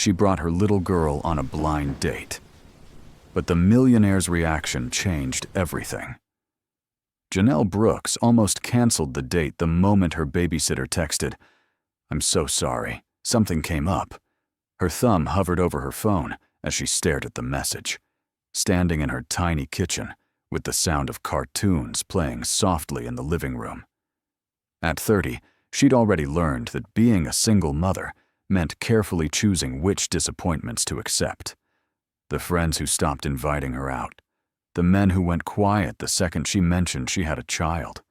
She brought her little girl on a blind date. But the millionaire's reaction changed everything. Janelle Brooks almost canceled the date the moment her babysitter texted, "I'm so sorry, something came up." Her thumb hovered over her phone as she stared at the message, standing in her tiny kitchen with the sound of cartoons playing softly in the living room. At 30, she'd already learned that being a single mother meant carefully choosing which disappointments to accept. The friends who stopped inviting her out, the men who went quiet the second she mentioned she had a child,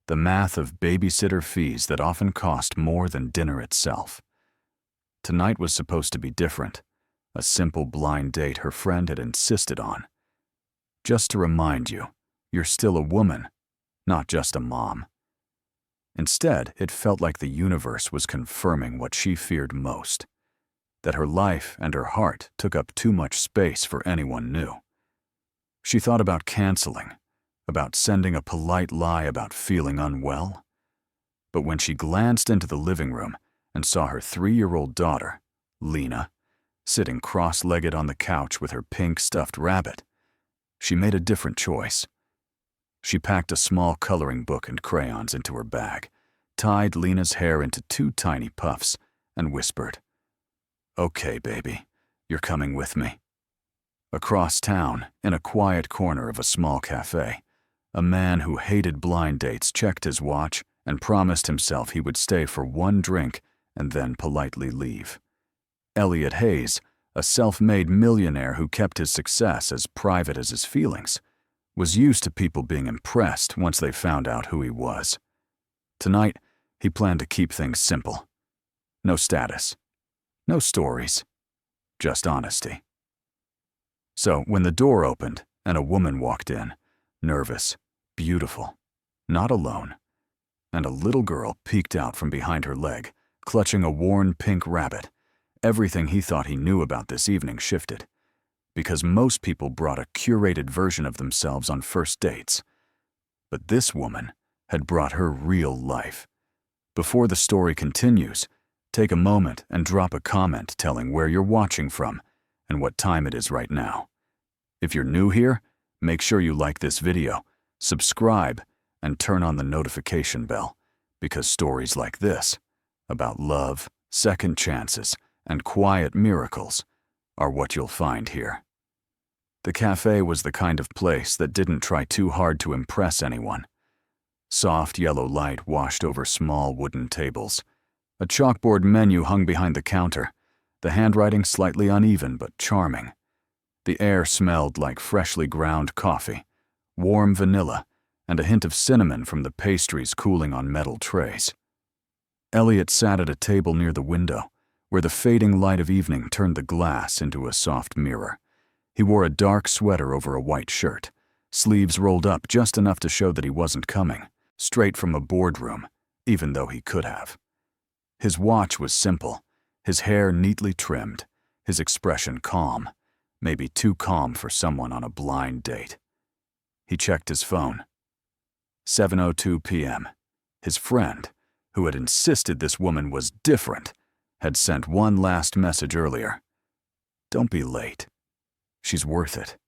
the math of babysitter fees that often cost more than dinner itself. Tonight was supposed to be different, a simple blind date her friend had insisted on. Just to remind you, you're still a woman, not just a mom. Instead, it felt like the universe was confirming what she feared most, that her life and her heart took up too much space for anyone new. She thought about canceling, about sending a polite lie about feeling unwell. But when she glanced into the living room and saw her 3-year-old daughter, Lena, sitting cross-legged on the couch with her pink stuffed rabbit, she made a different choice. She packed a small coloring book and crayons into her bag, tied Lena's hair into 2 tiny puffs, and whispered, "Okay, baby, you're coming with me." Across town, in a quiet corner of a small cafe, a man who hated blind dates checked his watch and promised himself he would stay for 1 drink and then politely leave. Elliot Hayes, a self-made millionaire who kept his success as private as his feelings, was used to people being impressed once they found out who he was. Tonight, he planned to keep things simple. No status, no stories, just honesty. So when the door opened and a woman walked in, nervous, beautiful, not alone, and a little girl peeked out from behind her leg, clutching a worn pink rabbit, everything he thought he knew about this evening shifted. Because most people brought a curated version of themselves on first dates. But this woman had brought her real life. Before the story continues, take a moment and drop a comment telling where you're watching from and what time it is right now. If you're new here, make sure you like this video, subscribe, and turn on the notification bell, because stories like this, about love, second chances, and quiet miracles, are what you'll find here. The cafe was the kind of place that didn't try too hard to impress anyone. Soft yellow light washed over small wooden tables. A chalkboard menu hung behind the counter, the handwriting slightly uneven but charming. The air smelled like freshly ground coffee, warm vanilla, and a hint of cinnamon from the pastries cooling on metal trays. Elliot sat at a table near the window, where the fading light of evening turned the glass into a soft mirror. He wore a dark sweater over a white shirt, sleeves rolled up just enough to show that he wasn't coming, straight from a boardroom, even though he could have. His watch was simple, his hair neatly trimmed, his expression calm, maybe too calm for someone on a blind date. He checked his phone. 7:02 p.m. His friend, who had insisted this woman was different, had sent one last message earlier. "Don't be late. She's worth it."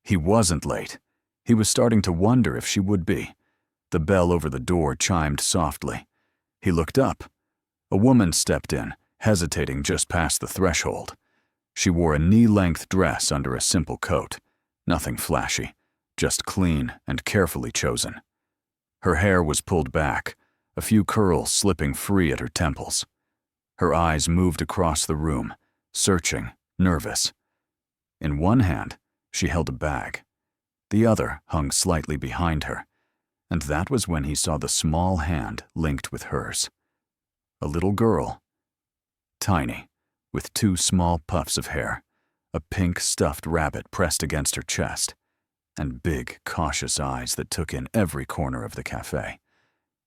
He wasn't late. He was starting to wonder if she would be. The bell over the door chimed softly. He looked up. A woman stepped in, hesitating just past the threshold. She wore a knee-length dress under a simple coat. Nothing flashy, just clean and carefully chosen. Her hair was pulled back, a few curls slipping free at her temples. Her eyes moved across the room, searching, nervous. In one hand, she held a bag. The other hung slightly behind her, and that was when he saw the small hand linked with hers. A little girl. Tiny, with 2 small puffs of hair, a pink stuffed rabbit pressed against her chest, and big, cautious eyes that took in every corner of the cafe.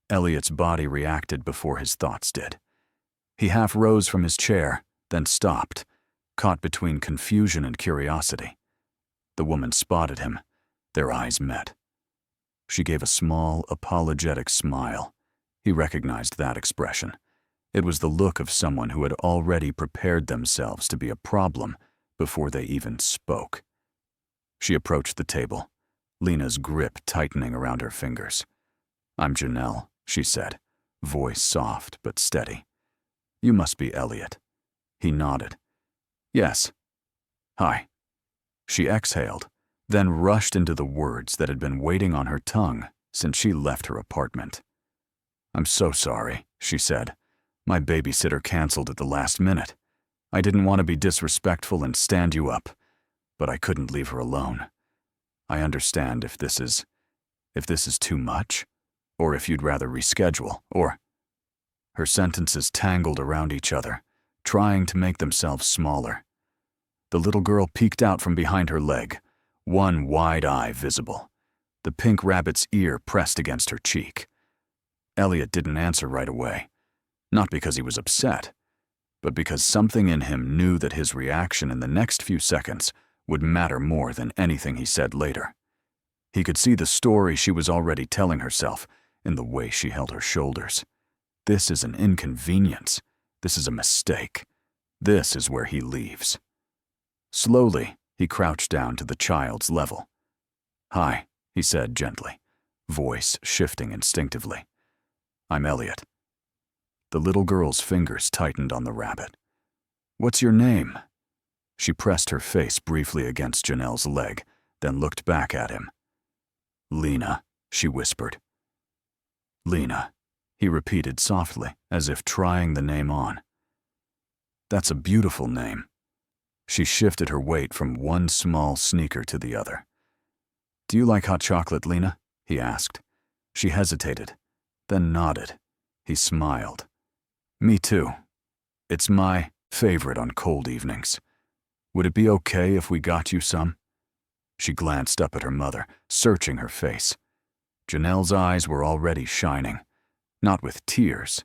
Elliot's body reacted before his thoughts did. He half rose from his chair, then stopped, caught between confusion and curiosity. The woman spotted him. Their eyes met. She gave a small, apologetic smile. He recognized that expression. It was the look of someone who had already prepared themselves to be a problem before they even spoke. She approached the table, Lena's grip tightening around her fingers. "I'm Janelle," she said, voice soft but steady. "You must be Elliot." He nodded. "Yes. Hi." She exhaled, then rushed into the words that had been waiting on her tongue since she left her apartment. "I'm so sorry," she said. "My babysitter canceled at the last minute. I didn't want to be disrespectful and stand you up, but I couldn't leave her alone. I understand if this is too much, or if you'd rather reschedule, or—" Her sentences tangled around each other, trying to make themselves smaller. The little girl peeked out from behind her leg, one wide eye visible, the pink rabbit's ear pressed against her cheek. Elliot didn't answer right away, not because he was upset, but because something in him knew that his reaction in the next few seconds would matter more than anything he said later. He could see the story she was already telling herself in the way she held her shoulders. This is an inconvenience. This is a mistake. This is where he leaves. Slowly, he crouched down to the child's level. "Hi," he said gently, voice shifting instinctively. "I'm Elliot." The little girl's fingers tightened on the rabbit. "What's your name?" She pressed her face briefly against Janelle's leg, then looked back at him. "Lena," she whispered. "Lena," he repeated softly, as if trying the name on. "That's a beautiful name." She shifted her weight from one small sneaker to the other. "Do you like hot chocolate, Lena?" he asked. She hesitated, then nodded. He smiled. "Me too. It's my favorite on cold evenings. Would it be okay if we got you some?" She glanced up at her mother, searching her face. Janelle's eyes were already shining, not with tears,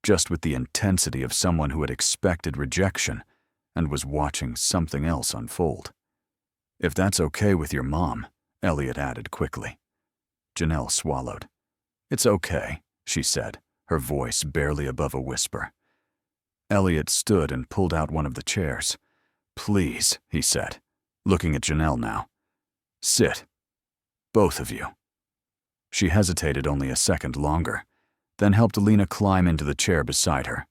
just with the intensity of someone who had expected rejection and was watching something else unfold. "If that's okay with your mom," Elliot added quickly. Janelle swallowed. "It's okay," she said, her voice barely above a whisper. Elliot stood and pulled out one of the chairs. "Please," he said, looking at Janelle now. "Sit. Both of you." She hesitated only a second longer, then helped Lena climb into the chair beside her.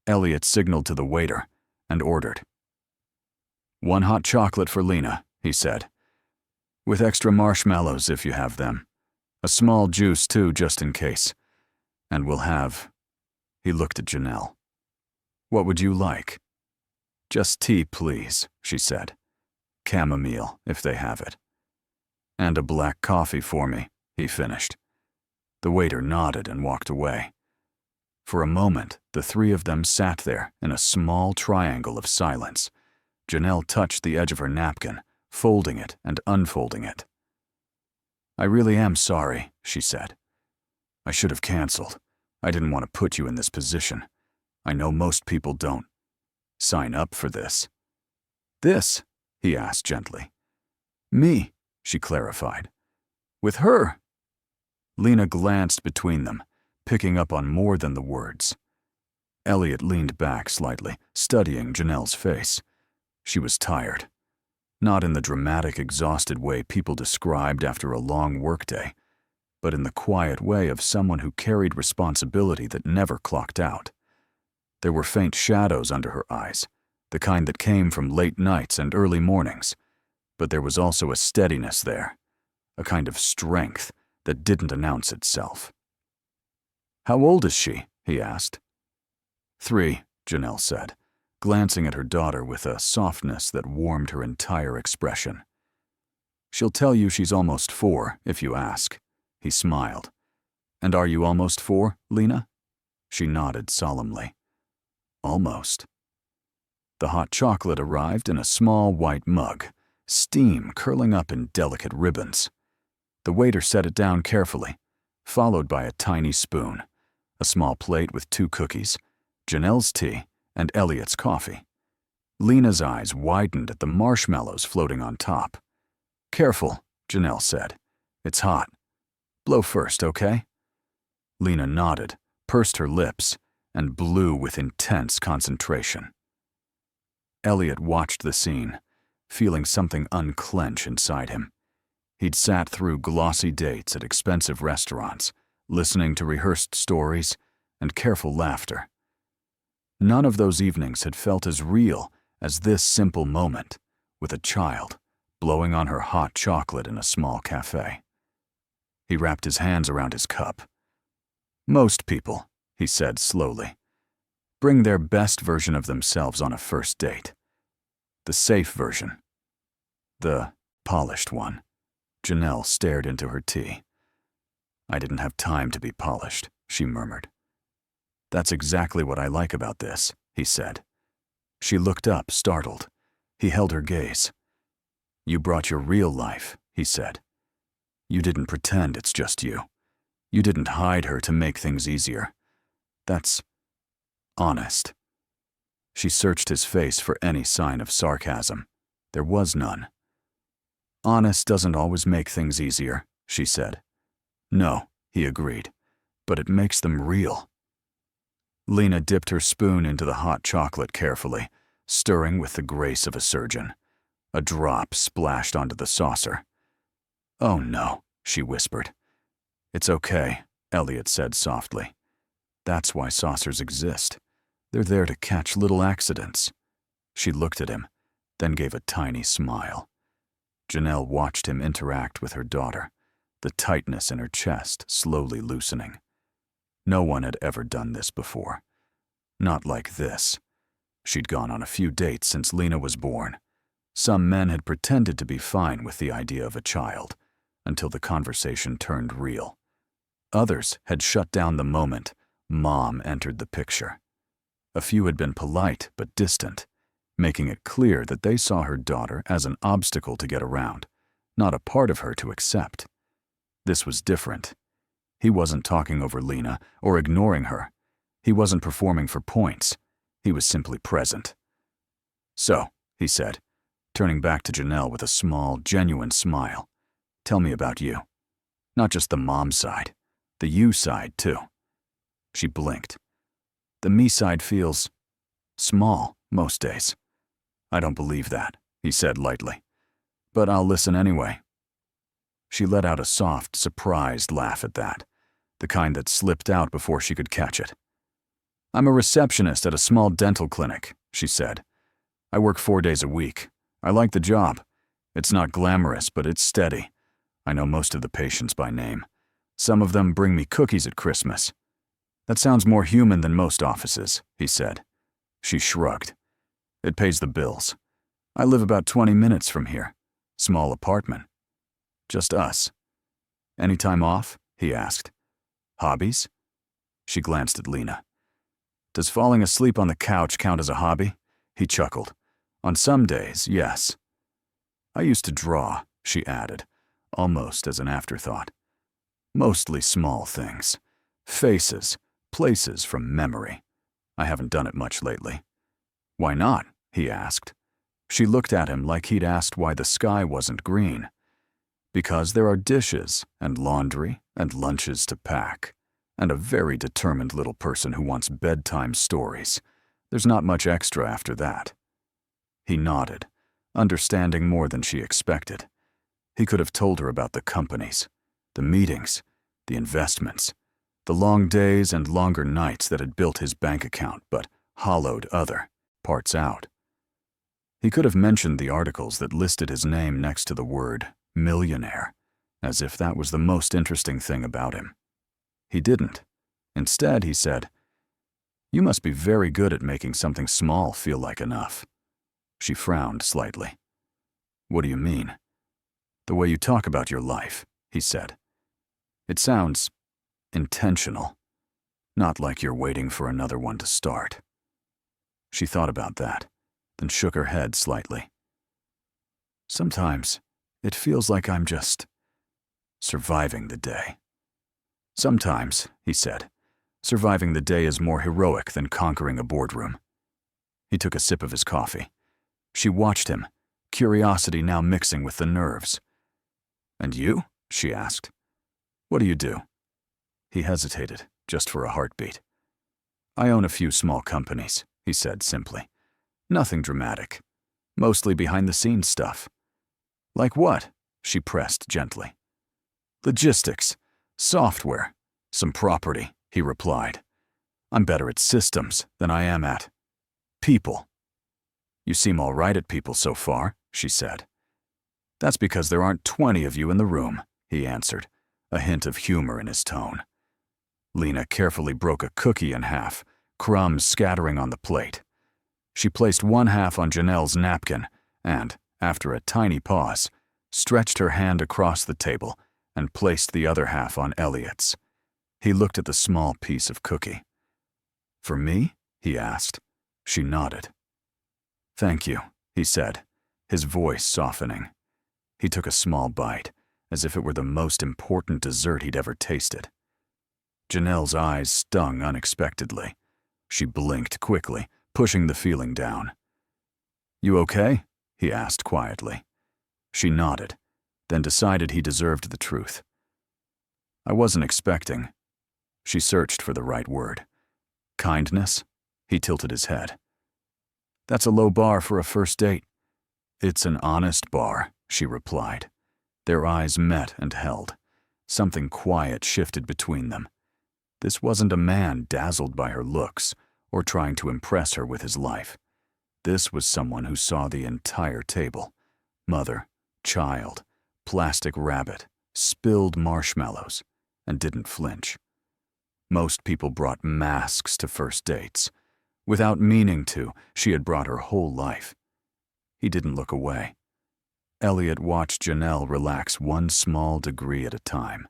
Elliot signaled to the waiter and ordered. "One hot chocolate for Lena," he said, "with extra marshmallows if you have them. A small juice too, just in case. And we'll have—" He looked at Janelle. "What would you like?" "Just tea, please," she said. "Chamomile, if they have it." "And a black coffee for me," he finished. The waiter nodded and walked away. For a moment, the three of them sat there in a small triangle of silence. Janelle touched the edge of her napkin, folding it and unfolding it. "I really am sorry," she said. "I should have canceled. I didn't want to put you in this position. I know most people don't sign up for this." "This?" he asked gently. "Me," she clarified. "With her." Lena glanced between them, picking up on more than the words. Elliot leaned back slightly, studying Janelle's face. She was tired. Not in the dramatic, exhausted way people described after a long workday, but in the quiet way of someone who carried responsibility that never clocked out. There were faint shadows under her eyes, the kind that came from late nights and early mornings, but there was also a steadiness there, a kind of strength that didn't announce itself. "How old is she?" he asked. 3, Janelle said, glancing at her daughter with a softness that warmed her entire expression. "She'll tell you she's almost 4, if you ask." He smiled. "And are you almost 4, Lena?" She nodded solemnly. "Almost." The hot chocolate arrived in a small white mug, steam curling up in delicate ribbons. The waiter set it down carefully, followed by a tiny spoon, a small plate with 2 cookies, Janelle's tea, and Elliot's coffee. Lena's eyes widened at the marshmallows floating on top. "Careful," Janelle said. "It's hot. Blow first, okay?" Lena nodded, pursed her lips, and blue with intense concentration. Elliot watched the scene, feeling something unclench inside him. He'd sat through glossy dates at expensive restaurants, listening to rehearsed stories and careful laughter. None of those evenings had felt as real as this simple moment with a child blowing on her hot chocolate in a small cafe. He wrapped his hands around his cup. Most people, he said slowly, bring their best version of themselves on a first date. The safe version. The polished one. Janelle stared into her tea. I didn't have time to be polished, she murmured. That's exactly what I like about this, he said. She looked up, startled. He held her gaze. You brought your real life, he said. You didn't pretend it's just you. You didn't hide her to make things easier. That's honest. She searched his face for any sign of sarcasm. There was none. Honest doesn't always make things easier, she said. No, he agreed, but it makes them real. Lena dipped her spoon into the hot chocolate carefully, stirring with the grace of a surgeon. A drop splashed onto the saucer. Oh no, she whispered. It's okay, Elliot said softly. That's why saucers exist. They're there to catch little accidents. She looked at him, then gave a tiny smile. Janelle watched him interact with her daughter, the tightness in her chest slowly loosening. No one had ever done this before. Not like this. She'd gone on a few dates since Lena was born. Some men had pretended to be fine with the idea of a child, until the conversation turned real. Others had shut down the moment Mom entered the picture. A few had been polite but distant, making it clear that they saw her daughter as an obstacle to get around, not a part of her to accept. This was different. He wasn't talking over Lena or ignoring her. He wasn't performing for points. He was simply present. So, he said, turning back to Janelle with a small, genuine smile, tell me about you. Not just the mom side, the you side too. She blinked. The me side feels small most days. I don't believe that, he said lightly. But I'll listen anyway. She let out a soft, surprised laugh at that, the kind that slipped out before she could catch it. I'm a receptionist at a small dental clinic, she said. I work 4 days a week. I like the job. It's not glamorous, but it's steady. I know most of the patients by name. Some of them bring me cookies at Christmas. That sounds more human than most offices, he said. She shrugged. It pays the bills. I live about 20 minutes from here. Small apartment. Just us. Any time off? He asked. Hobbies? She glanced at Lena. Does falling asleep on the couch count as a hobby? He chuckled. On some days, yes. I used to draw, she added, almost as an afterthought. Mostly small things. Faces, places from memory. I haven't done it much lately. Why not? He asked. She looked at him like he'd asked why the sky wasn't green. Because there are dishes and laundry and lunches to pack, and a very determined little person who wants bedtime stories. There's not much extra after that. He nodded, understanding more than she expected. He could have told her about the companies, the meetings, the investments, the long days and longer nights that had built his bank account but hollowed other parts out. He could have mentioned the articles that listed his name next to the word millionaire, as if that was the most interesting thing about him. He didn't. Instead, he said, You must be very good at making something small feel like enough. She frowned slightly. What do you mean? The way you talk about your life, he said. It sounds intentional, not like you're waiting for another one to start. She thought about that, then shook her head slightly. Sometimes it feels like I'm just surviving the day. Sometimes, he said, surviving the day is more heroic than conquering a boardroom. He took a sip of his coffee. She watched him, curiosity now mixing with the nerves. And you? She asked. What do you do? He hesitated, just for a heartbeat. I own a few small companies, he said simply. Nothing dramatic. Mostly behind-the-scenes stuff. Like what? She pressed gently. Logistics. Software. Some property, he replied. I'm better at systems than I am at people. You seem all right at people so far, she said. That's because there aren't 20 of you in the room, he answered, a hint of humor in his tone. Lena carefully broke a cookie in half, crumbs scattering on the plate. She placed one half on Janelle's napkin and, after a tiny pause, stretched her hand across the table and placed the other half on Elliot's. He looked at the small piece of cookie. For me? He asked. She nodded. Thank you, he said, his voice softening. He took a small bite, as if it were the most important dessert he'd ever tasted. Janelle's eyes stung unexpectedly. She blinked quickly, pushing the feeling down. You okay? He asked quietly. She nodded, then decided he deserved the truth. I wasn't expecting. She searched for the right word. Kindness? He tilted his head. That's a low bar for a first date. It's an honest bar, she replied. Their eyes met and held. Something quiet shifted between them. This wasn't a man dazzled by her looks or trying to impress her with his life. This was someone who saw the entire table. Mother, child, plastic rabbit, spilled marshmallows, and didn't flinch. Most people brought masks to first dates. Without meaning to, she had brought her whole life. He didn't look away. Elliot watched Janelle relax one small degree at a time.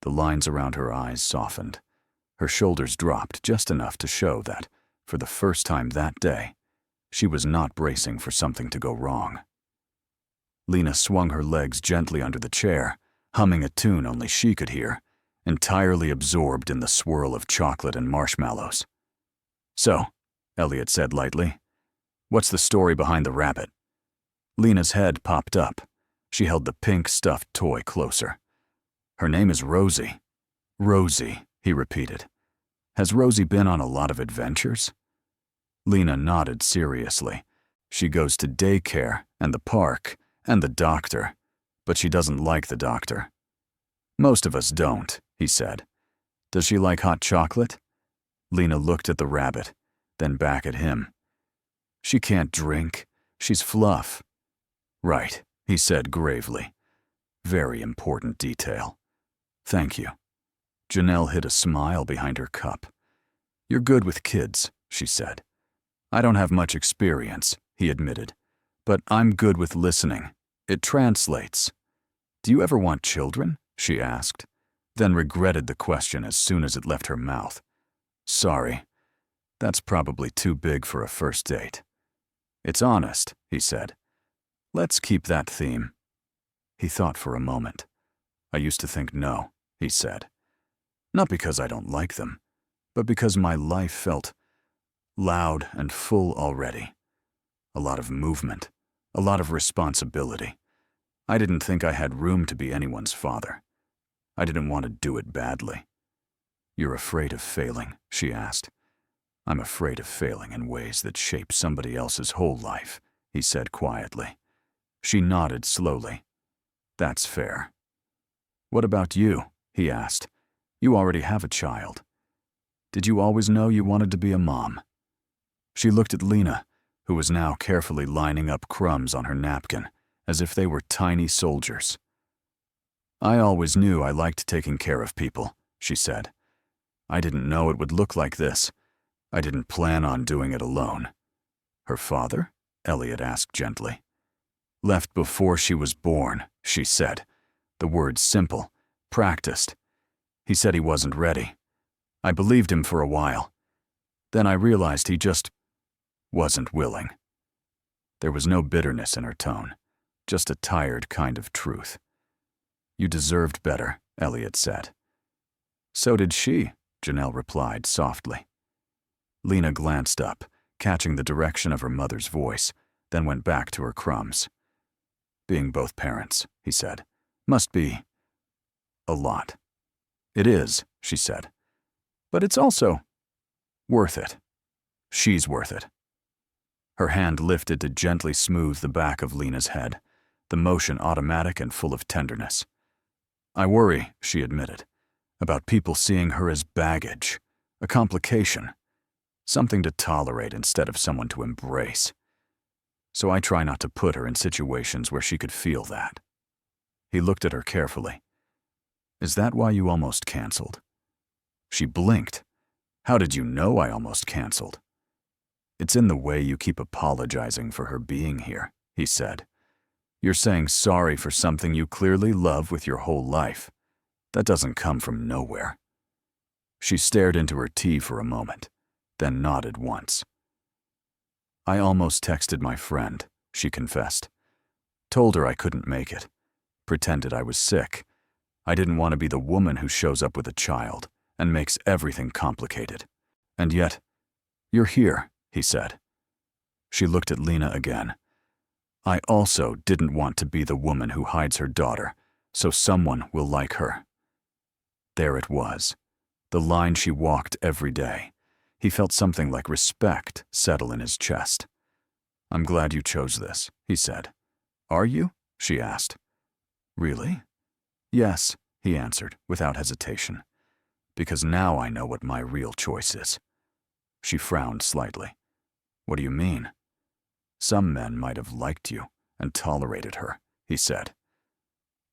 The lines around her eyes softened. Her shoulders dropped just enough to show that, for the first time that day, she was not bracing for something to go wrong. Lena swung her legs gently under the chair, humming a tune only she could hear, entirely absorbed in the swirl of chocolate and marshmallows. So, Elliot said lightly, what's the story behind the rabbit? Lena's head popped up. She held the pink stuffed toy closer. Her name is Rosie. Rosie, he repeated. Has Rosie been on a lot of adventures? Lena nodded seriously. She goes to daycare and the park and the doctor, but she doesn't like the doctor. Most of us don't, he said. Does she like hot chocolate? Lena looked at the rabbit, then back at him. She can't drink. She's fluff. Right, he said gravely. Very important detail. Thank you. Janelle hid a smile behind her cup. You're good with kids, she said. I don't have much experience, he admitted, but I'm good with listening. It translates. Do you ever want children? She asked, then regretted the question as soon as it left her mouth. Sorry, that's probably too big for a first date. It's honest, he said. Let's keep that theme. He thought for a moment. I used to think no, he said. Not because I don't like them, but because my life felt loud and full already. A lot of movement, a lot of responsibility. I didn't think I had room to be anyone's father. I didn't want to do it badly. You're afraid of failing, she asked. I'm afraid of failing in ways that shape somebody else's whole life, he said quietly. She nodded slowly. That's fair. What about you? He asked. You already have a child. Did you always know you wanted to be a mom? She looked at Lena, who was now carefully lining up crumbs on her napkin, as if they were tiny soldiers. I always knew I liked taking care of people, she said. I didn't know it would look like this. I didn't plan on doing it alone. Her father? Elliot asked gently. Left before she was born, she said. The words simple, practiced. He said he wasn't ready. I believed him for a while. Then I realized he just wasn't willing. There was no bitterness in her tone, just a tired kind of truth. You deserved better, Elliot said. So did she, Janelle replied softly. Lena glanced up, catching the direction of her mother's voice, then went back to her crumbs. Being both parents, he said, must be a lot. It is, she said. But it's also Worth it. She's worth it. Her hand lifted to gently smooth the back of Lena's head, the motion automatic and full of tenderness. I worry, she admitted, about people seeing her as baggage, a complication, something to tolerate instead of someone to embrace. So I try not to put her in situations where she could feel that. He looked at her carefully. Is that why you almost canceled? She blinked. How did you know I almost canceled? It's in the way you keep apologizing for her being here, he said. You're saying sorry for something you clearly love with your whole life. That doesn't come from nowhere. She stared into her tea for a moment, then nodded once. I almost texted my friend, she confessed. Told her I couldn't make it. Pretended I was sick. I didn't want to be the woman who shows up with a child and makes everything complicated. And yet, you're here, he said. She looked at Lena again. I also didn't want to be the woman who hides her daughter, so someone will like her. There it was, the line she walked every day. He felt something like respect settle in his chest. I'm glad you chose this, he said. Are you? She asked. Really? Yes, he answered, without hesitation. Because now I know what my real choice is. She frowned slightly. What do you mean? Some men might have liked you and tolerated her, he said.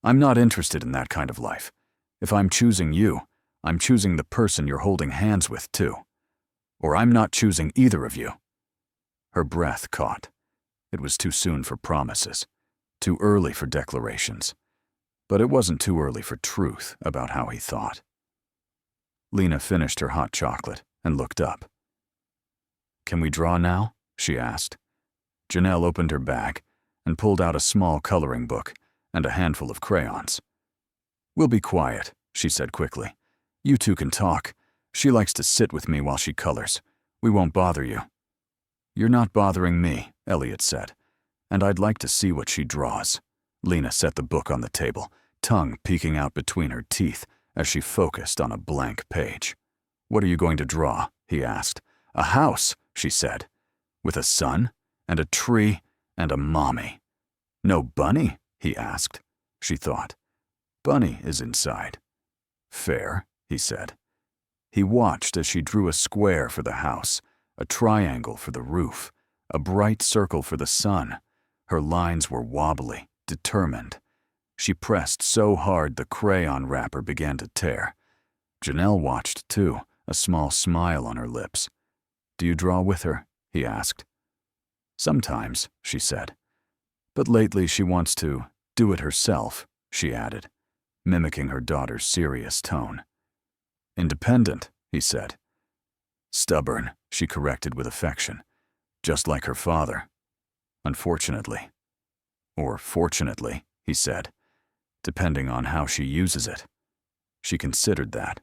I'm not interested in that kind of life. If I'm choosing you, I'm choosing the person you're holding hands with, too. Or I'm not choosing either of you. Her breath caught. It was too soon for promises, too early for declarations. But it wasn't too early for truth about how he thought. Lena finished her hot chocolate and looked up. Can we draw now? She asked. Janelle opened her bag and pulled out a small coloring book and a handful of crayons. We'll be quiet, she said quickly. You two can talk. She likes to sit with me while she colors. We won't bother you. You're not bothering me, Elliot said, and I'd like to see what she draws. Lena set the book on the table, tongue peeking out between her teeth as she focused on a blank page. What are you going to draw? He asked. A house, she said, with a sun and a tree and a mommy. No bunny? He asked. She thought. Bunny is inside. Fair, he said. He watched as she drew a square for the house, a triangle for the roof, a bright circle for the sun. Her lines were wobbly, determined. She pressed so hard the crayon wrapper began to tear. Janelle watched too, a small smile on her lips. Do you draw with her? He asked. Sometimes, she said. But lately she wants to do it herself, she added, mimicking her daughter's serious tone. Independent, he said. Stubborn, she corrected with affection, just like her father. Unfortunately. Or fortunately, he said, depending on how she uses it. She considered that.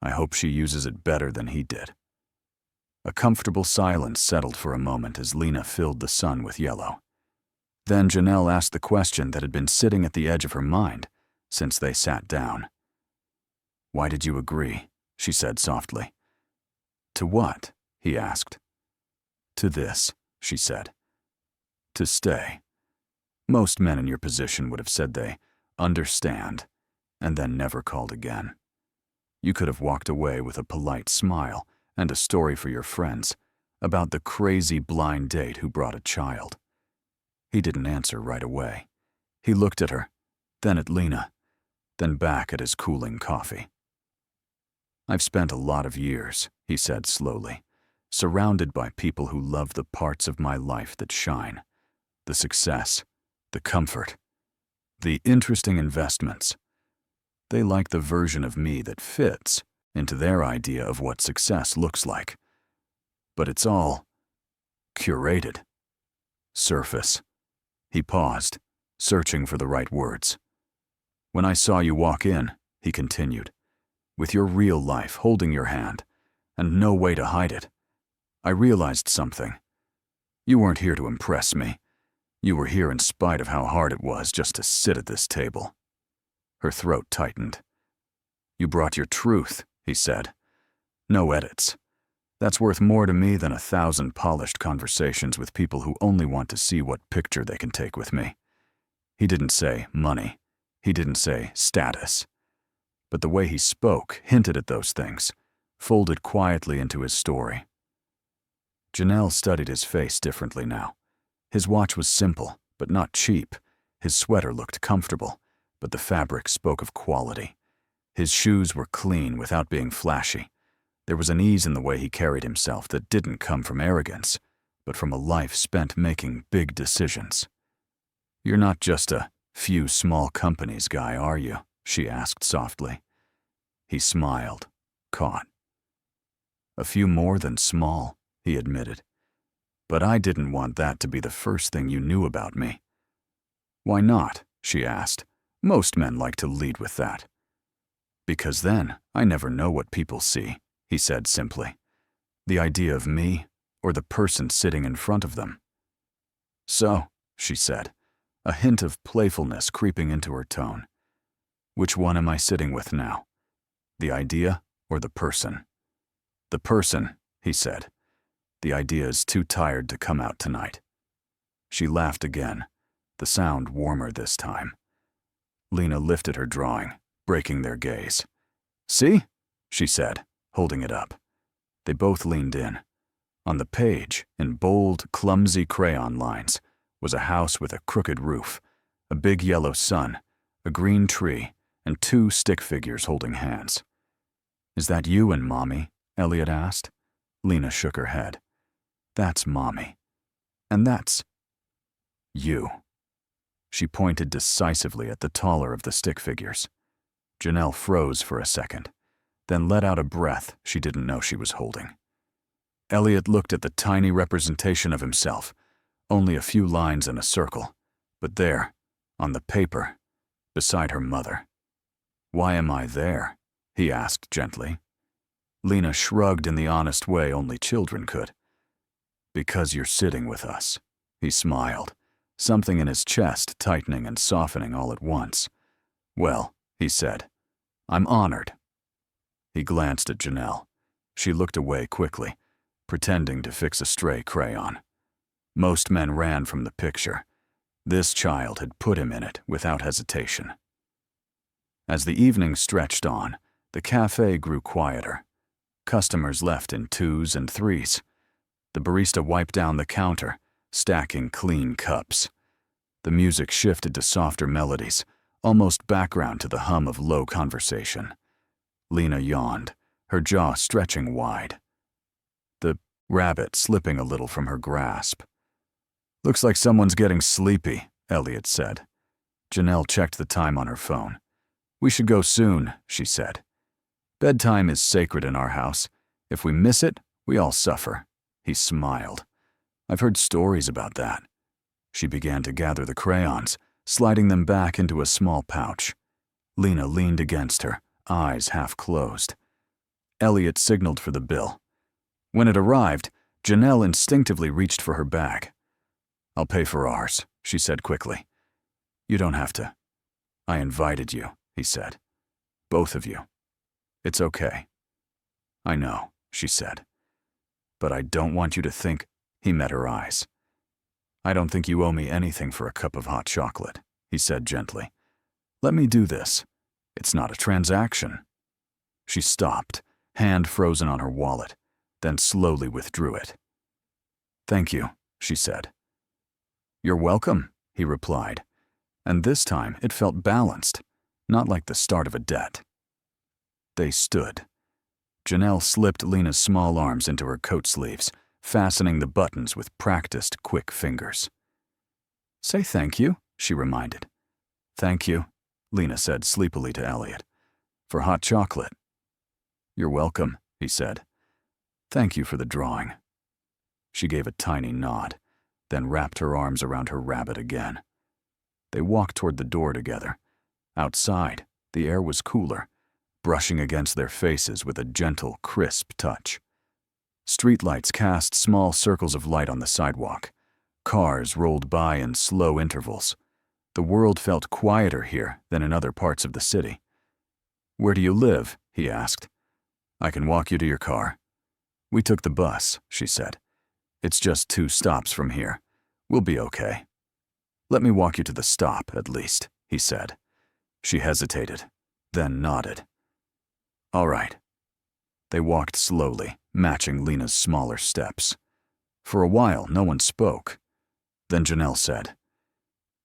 I hope she uses it better than he did. A comfortable silence settled for a moment as Lena filled the sun with yellow. Then Janelle asked the question that had been sitting at the edge of her mind since they sat down. Why did you agree? She said softly. To what? He asked. To this, she said. To stay. Most men in your position would have said they understand and then never called again. You could have walked away with a polite smile and a story for your friends about the crazy blind date who brought a child. He didn't answer right away. He looked at her, then at Lena, then back at his cooling coffee. I've spent a lot of years, he said slowly, surrounded by people who love the parts of my life that shine, the success, the comfort, the interesting investments. They like the version of me that fits into their idea of what success looks like. But it's all curated. Surface. He paused, searching for the right words. When I saw you walk in, he continued, with your real life holding your hand, and no way to hide it, I realized something. You weren't here to impress me. You were here in spite of how hard it was just to sit at this table. Her throat tightened. You brought your truth, he said. No edits. That's worth more to me than 1,000 polished conversations with people who only want to see what picture they can take with me. He didn't say money. He didn't say status. But the way he spoke hinted at those things, folded quietly into his story. Janelle studied his face differently now. His watch was simple, but not cheap. His sweater looked comfortable, but the fabric spoke of quality. His shoes were clean without being flashy. There was an ease in the way he carried himself that didn't come from arrogance, but from a life spent making big decisions. "You're not just a few small companies guy, are you?" she asked softly. He smiled, caught. "A few more than small," he admitted. "But I didn't want that to be the first thing you knew about me." "Why not?" she asked. "Most men like to lead with that." "Because then I never know what people see," he said simply. "The idea of me or the person sitting in front of them." "So," she said, a hint of playfulness creeping into her tone. "Which one am I sitting with now? The idea or the person?" "The person," he said. "The idea is too tired to come out tonight." She laughed again, the sound warmer this time. Lena lifted her drawing, breaking their gaze. "See?" she said, holding it up. They both leaned in. On the page, in bold, clumsy crayon lines, was a house with a crooked roof, a big yellow sun, a green tree, and 2 stick figures holding hands. "Is that you and Mommy?" Elliot asked. Lena shook her head. "That's Mommy. And that's you." She pointed decisively at the taller of the stick figures. Janelle froze for a second, then let out a breath she didn't know she was holding. Elliot looked at the tiny representation of himself, only a few lines in a circle, but there, on the paper, beside her mother. "Why am I there?" he asked gently. Lena shrugged in the honest way only children could. "Because you're sitting with us," he smiled, something in his chest tightening and softening all at once. "Well," he said, "I'm honored." He glanced at Janelle. She looked away quickly, pretending to fix a stray crayon. Most men ran from the picture. This child had put him in it without hesitation. As the evening stretched on, the cafe grew quieter. Customers left in 2s and 3s. The barista wiped down the counter, stacking clean cups. The music shifted to softer melodies, almost background to the hum of low conversation. Lena yawned, her jaw stretching wide. The rabbit slipping a little from her grasp. "Looks like someone's getting sleepy," Elliot said. Janelle checked the time on her phone. "We should go soon," she said. "Bedtime is sacred in our house. If we miss it, we all suffer." He smiled. "I've heard stories about that." She began to gather the crayons, sliding them back into a small pouch. Lena leaned against her, eyes half closed. Elliot signaled for the bill. When it arrived, Janelle instinctively reached for her bag. "I'll pay for ours," she said quickly. "You don't have to." "I invited you," he said. "Both of you. It's okay." "I know," she said. "But I don't want you to think—" He met her eyes. "I don't think you owe me anything for a cup of hot chocolate," he said gently. "Let me do this. It's not a transaction." She stopped, hand frozen on her wallet, then slowly withdrew it. "Thank you," she said. "You're welcome," he replied, and this time it felt balanced, not like the start of a debt. They stood. Janelle slipped Lena's small arms into her coat sleeves, fastening the buttons with practiced, quick fingers. "Say thank you," she reminded. "Thank you," Lena said sleepily to Elliot. "For hot chocolate." "You're welcome," he said. "Thank you for the drawing." She gave a tiny nod, then wrapped her arms around her rabbit again. They walked toward the door together. Outside, the air was cooler, brushing against their faces with a gentle, crisp touch. Streetlights cast small circles of light on the sidewalk. Cars rolled by in slow intervals. The world felt quieter here than in other parts of the city. "Where do you live?" he asked. "I can walk you to your car." We took the bus, she said. It's just 2 stops from here. We'll be okay. Let me walk you to the stop, at least, he said. She hesitated, then nodded. All right. They walked slowly, matching Lena's smaller steps. For a while, no one spoke. Then Janelle said,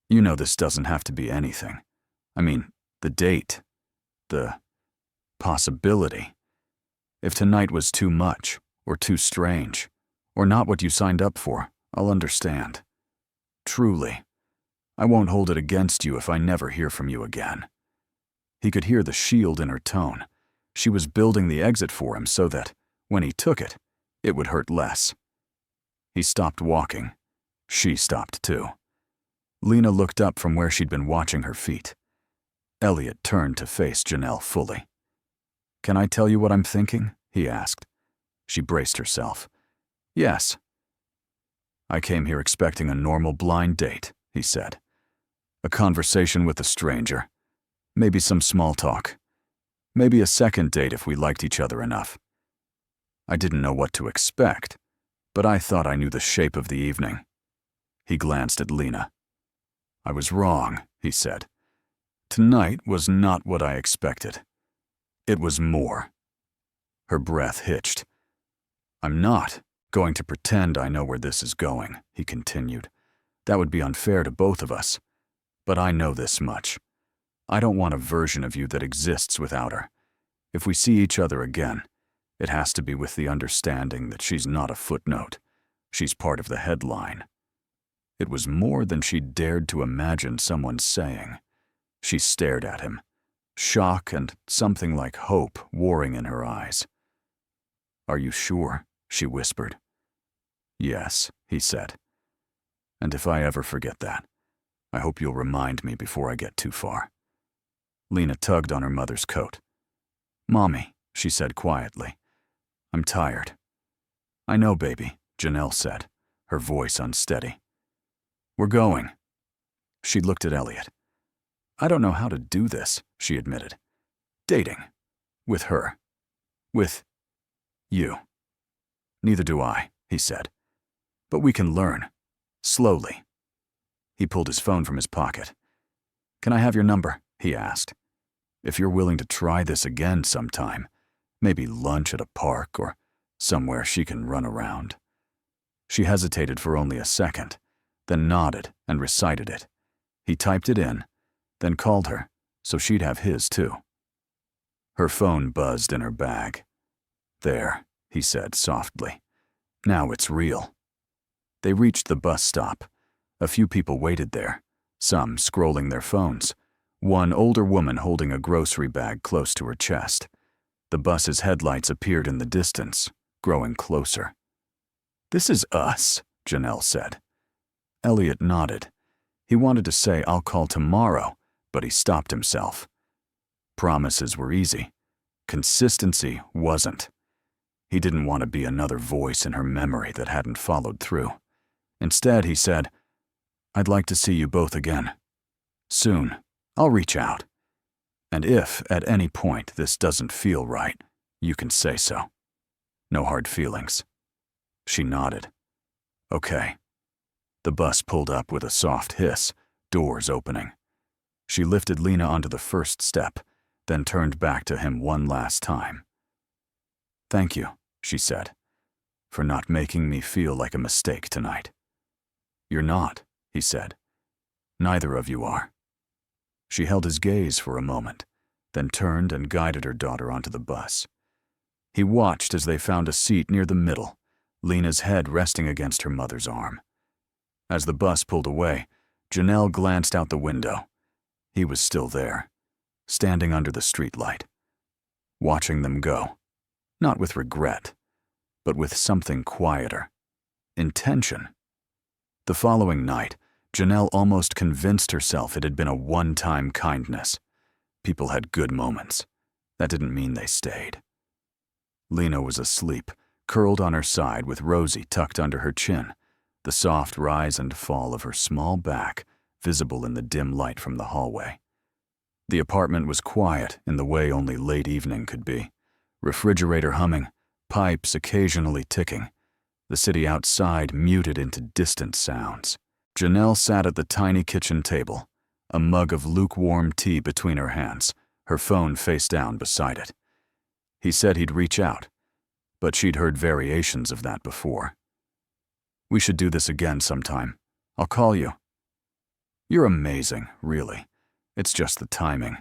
You know this doesn't have to be anything. I mean, the date, the possibility. If tonight was too much, or too strange, or not what you signed up for, I'll understand. Truly. I won't hold it against you if I never hear from you again. He could hear the shield in her tone. She was building the exit for him so that, when he took it, it would hurt less. He stopped walking. She stopped too. Lena looked up from where she'd been watching her feet. Elliot turned to face Janelle fully. Can I tell you what I'm thinking? He asked. She braced herself. Yes. I came here expecting a normal blind date, he said. A conversation with a stranger. Maybe some small talk. Maybe a second date if we liked each other enough. I didn't know what to expect, but I thought I knew the shape of the evening. He glanced at Lena. I was wrong, he said. Tonight was not what I expected. It was more. Her breath hitched. I'm not going to pretend I know where this is going, he continued. That would be unfair to both of us. But I know this much. I don't want a version of you that exists without her. If we see each other again, it has to be with the understanding that she's not a footnote. She's part of the headline. It was more than she'd dared to imagine someone saying. She stared at him, shock and something like hope warring in her eyes. Are you sure? She whispered. Yes, he said. And if I ever forget that, I hope you'll remind me before I get too far. Lena tugged on her mother's coat. Mommy, she said quietly. I'm tired. I know, baby, Janelle said, her voice unsteady. We're going. She looked at Elliot. I don't know how to do this, she admitted. Dating. With her. With you. Neither do I, he said. But we can learn. Slowly. He pulled his phone from his pocket. Can I have your number? He asked. If you're willing to try this again sometime, maybe lunch at a park or somewhere she can run around. She hesitated for only a second, then nodded and recited it. He typed it in, then called her, so she'd have his too. Her phone buzzed in her bag. There, he said softly. Now it's real. They reached the bus stop. A few people waited there, some scrolling their phones, one older woman holding a grocery bag close to her chest. The bus's headlights appeared in the distance, growing closer. This is us, Janelle said. Elliot nodded. He wanted to say, I'll call tomorrow, but he stopped himself. Promises were easy. Consistency wasn't. He didn't want to be another voice in her memory that hadn't followed through. Instead, he said, I'd like to see you both again. Soon. I'll reach out. And if, at any point, this doesn't feel right, you can say so. No hard feelings. She nodded. Okay. The bus pulled up with a soft hiss, doors opening. She lifted Lena onto the first step, then turned back to him one last time. Thank you, she said, for not making me feel like a mistake tonight. You're not, he said. Neither of you are. She held his gaze for a moment, then turned and guided her daughter onto the bus. He watched as they found a seat near the middle, Lena's head resting against her mother's arm. As the bus pulled away, Janelle glanced out the window. He was still there, standing under the streetlight, watching them go, not with regret, but with something quieter, intention. The following night, Janelle almost convinced herself it had been a one-time kindness. People had good moments. That didn't mean they stayed. Lena was asleep, curled on her side with Rosie tucked under her chin, the soft rise and fall of her small back visible in the dim light from the hallway. The apartment was quiet in the way only late evening could be, refrigerator humming, pipes occasionally ticking, the city outside muted into distant sounds. Janelle sat at the tiny kitchen table, a mug of lukewarm tea between her hands, her phone face down beside it. He said he'd reach out, but she'd heard variations of that before. "We should do this again sometime. I'll call you." "You're amazing, really. It's just the timing."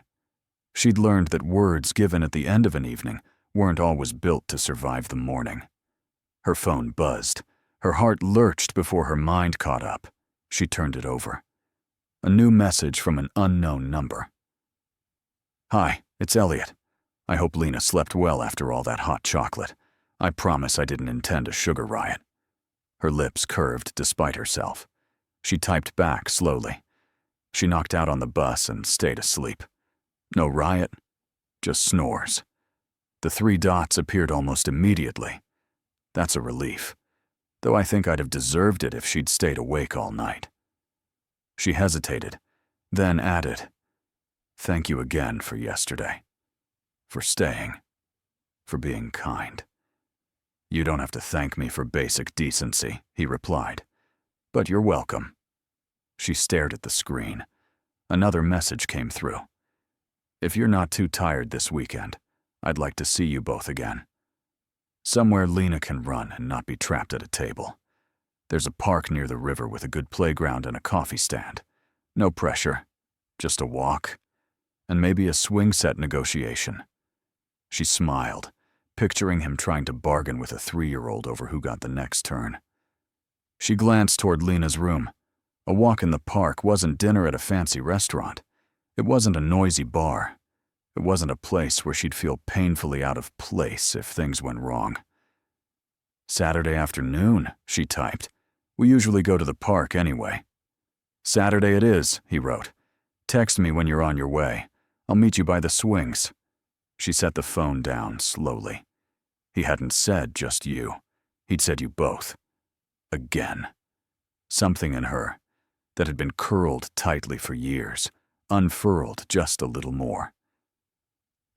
She'd learned that words given at the end of an evening weren't always built to survive the morning. Her phone buzzed. Her heart lurched before her mind caught up. She turned it over. A new message from an unknown number. "Hi, it's Elliot. I hope Lena slept well after all that hot chocolate. I promise I didn't intend a sugar riot." Her lips curved despite herself. She typed back slowly. She knocked out on the bus and stayed asleep. No riot, just snores. The 3 dots appeared almost immediately. That's a relief, though I think I'd have deserved it if she'd stayed awake all night. She hesitated, then added, "Thank you again for yesterday. For staying. For being kind." "You don't have to thank me for basic decency," he replied. "But you're welcome." She stared at the screen. Another message came through. "If you're not too tired this weekend, I'd like to see you both again. Somewhere Lena can run and not be trapped at a table. There's a park near the river with a good playground and a coffee stand. No pressure, just a walk, and maybe a swing set negotiation." She smiled, picturing him trying to bargain with a 3-year-old over who got the next turn. She glanced toward Lena's room. A walk in the park wasn't dinner at a fancy restaurant. It wasn't a noisy bar. It wasn't a place where she'd feel painfully out of place if things went wrong. "Saturday afternoon," she typed. "We usually go to the park anyway." "Saturday it is," he wrote. "Text me when you're on your way. I'll meet you by the swings." She set the phone down slowly. He hadn't said just you. He'd said you both. Again. Something in her that had been curled tightly for years, unfurled just a little more.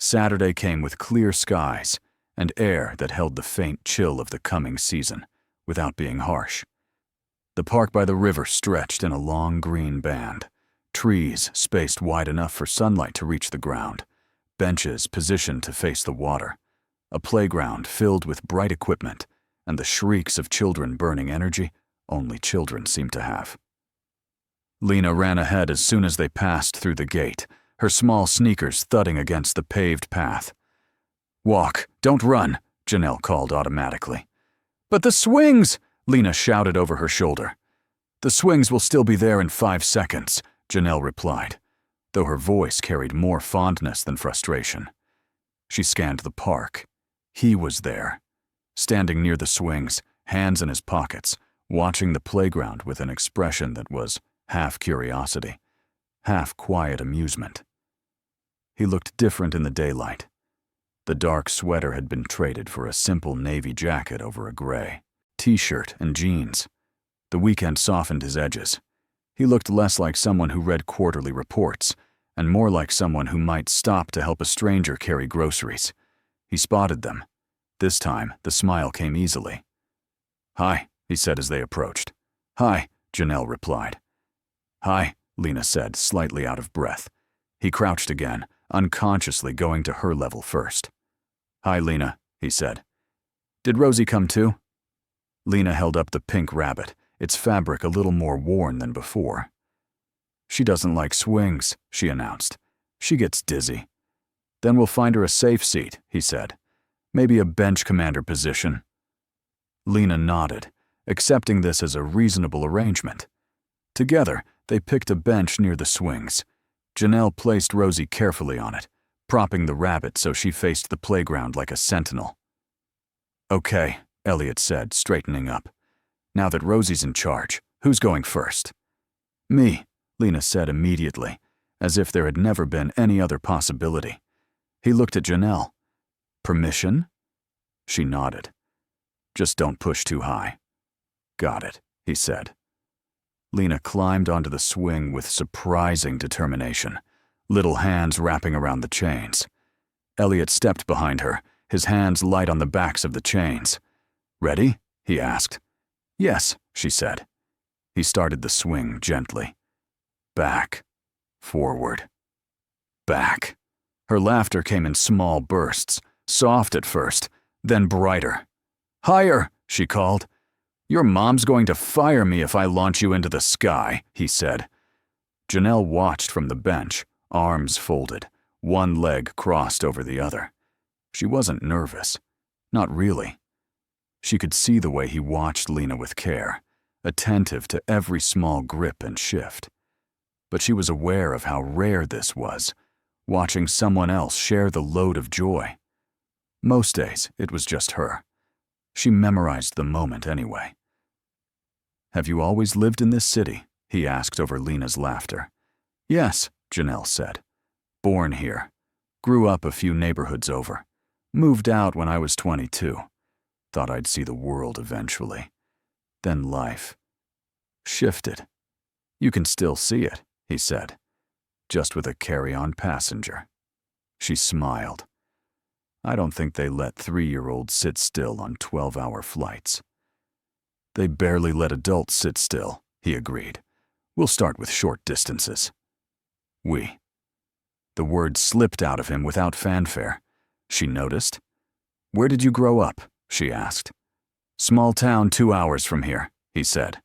Saturday came with clear skies and air that held the faint chill of the coming season, without being harsh. The park by the river stretched in a long green band, trees spaced wide enough for sunlight to reach the ground, benches positioned to face the water, a playground filled with bright equipment, and the shrieks of children burning energy only children seem to have. Lena ran ahead as soon as they passed through the gate, her small sneakers thudding against the paved path. "Walk, don't run," Janelle called automatically. "But the swings!" Lena shouted over her shoulder. "The swings will still be there in 5 seconds, Janelle replied, though her voice carried more fondness than frustration. She scanned the park. He was there, standing near the swings, hands in his pockets, watching the playground with an expression that was half curiosity, half quiet amusement. He looked different in the daylight. The dark sweater had been traded for a simple navy jacket over a gray t-shirt and jeans. The weekend softened his edges. He looked less like someone who read quarterly reports, and more like someone who might stop to help a stranger carry groceries. He spotted them. This time, the smile came easily. "Hi," he said as they approached. "Hi," Janelle replied. "Hi," Lena said, slightly out of breath. He crouched again, unconsciously going to her level first. "Hi, Lena," he said. "Did Rosie come too?" Lena held up the pink rabbit, its fabric a little more worn than before. "She doesn't like swings," she announced. "She gets dizzy." "Then we'll find her a safe seat," he said. "Maybe a bench commander position." Lena nodded, accepting this as a reasonable arrangement. Together, they picked a bench near the swings. Janelle placed Rosie carefully on it, propping the rabbit so she faced the playground like a sentinel. "Okay," Elliot said, straightening up. "Now that Rosie's in charge, who's going first?" "Me," Lena said immediately, as if there had never been any other possibility. He looked at Janelle. "Permission?" She nodded. "Just don't push too high." "Got it," he said. Lena climbed onto the swing with surprising determination, little hands wrapping around the chains. Elliot stepped behind her, his hands light on the backs of the chains. "Ready?" he asked. "Yes," she said. He started the swing gently. Back, forward, back. Her laughter came in small bursts, soft at first, then brighter. "Higher," she called. "Your mom's going to fire me if I launch you into the sky," he said. Janelle watched from the bench, arms folded, one leg crossed over the other. She wasn't nervous. Not really. She could see the way he watched Lena with care, attentive to every small grip and shift. But she was aware of how rare this was, watching someone else share the load of joy. Most days, it was just her. She memorized the moment anyway. "Have you always lived in this city?" he asked over Lena's laughter. "Yes," Janelle said. "Born here. Grew up a few neighborhoods over. Moved out when I was 22. Thought I'd see the world eventually. Then life shifted. You can still see it," he said, "just with a carry-on passenger." She smiled. "I don't think they let 3-year-olds sit still on 12-hour flights." "They barely let adults sit still," he agreed. "We'll start with short distances." "We." The word slipped out of him without fanfare. She noticed. "Where did you grow up?" she asked. "Small town 2 hours from here," he said.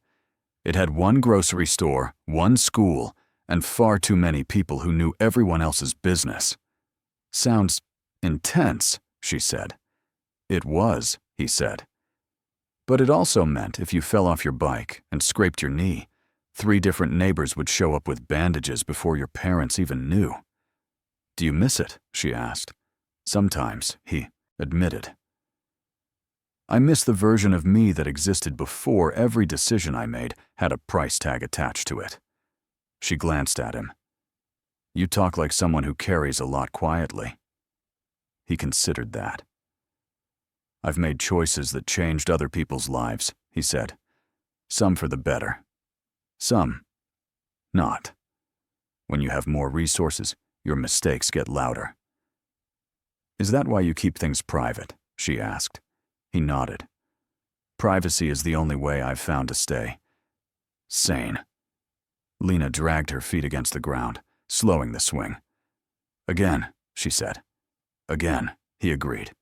It had one grocery store, one school, and far too many people who knew everyone else's business. "Sounds intense," she said. "It was," he said. "But it also meant if you fell off your bike and scraped your knee, 3 different neighbors would show up with bandages before your parents even knew." "Do you miss it?" she asked. "Sometimes," he admitted. "I miss the version of me that existed before every decision I made had a price tag attached to it." She glanced at him. "You talk like someone who carries a lot quietly." He considered that. "I've made choices that changed other people's lives," he said. "Some for the better. Some not. When you have more resources, your mistakes get louder." "Is that why you keep things private?" she asked. He nodded. "Privacy is the only way I've found to stay sane." Lena dragged her feet against the ground, slowing the swing. "Again," she said. "Again," he agreed.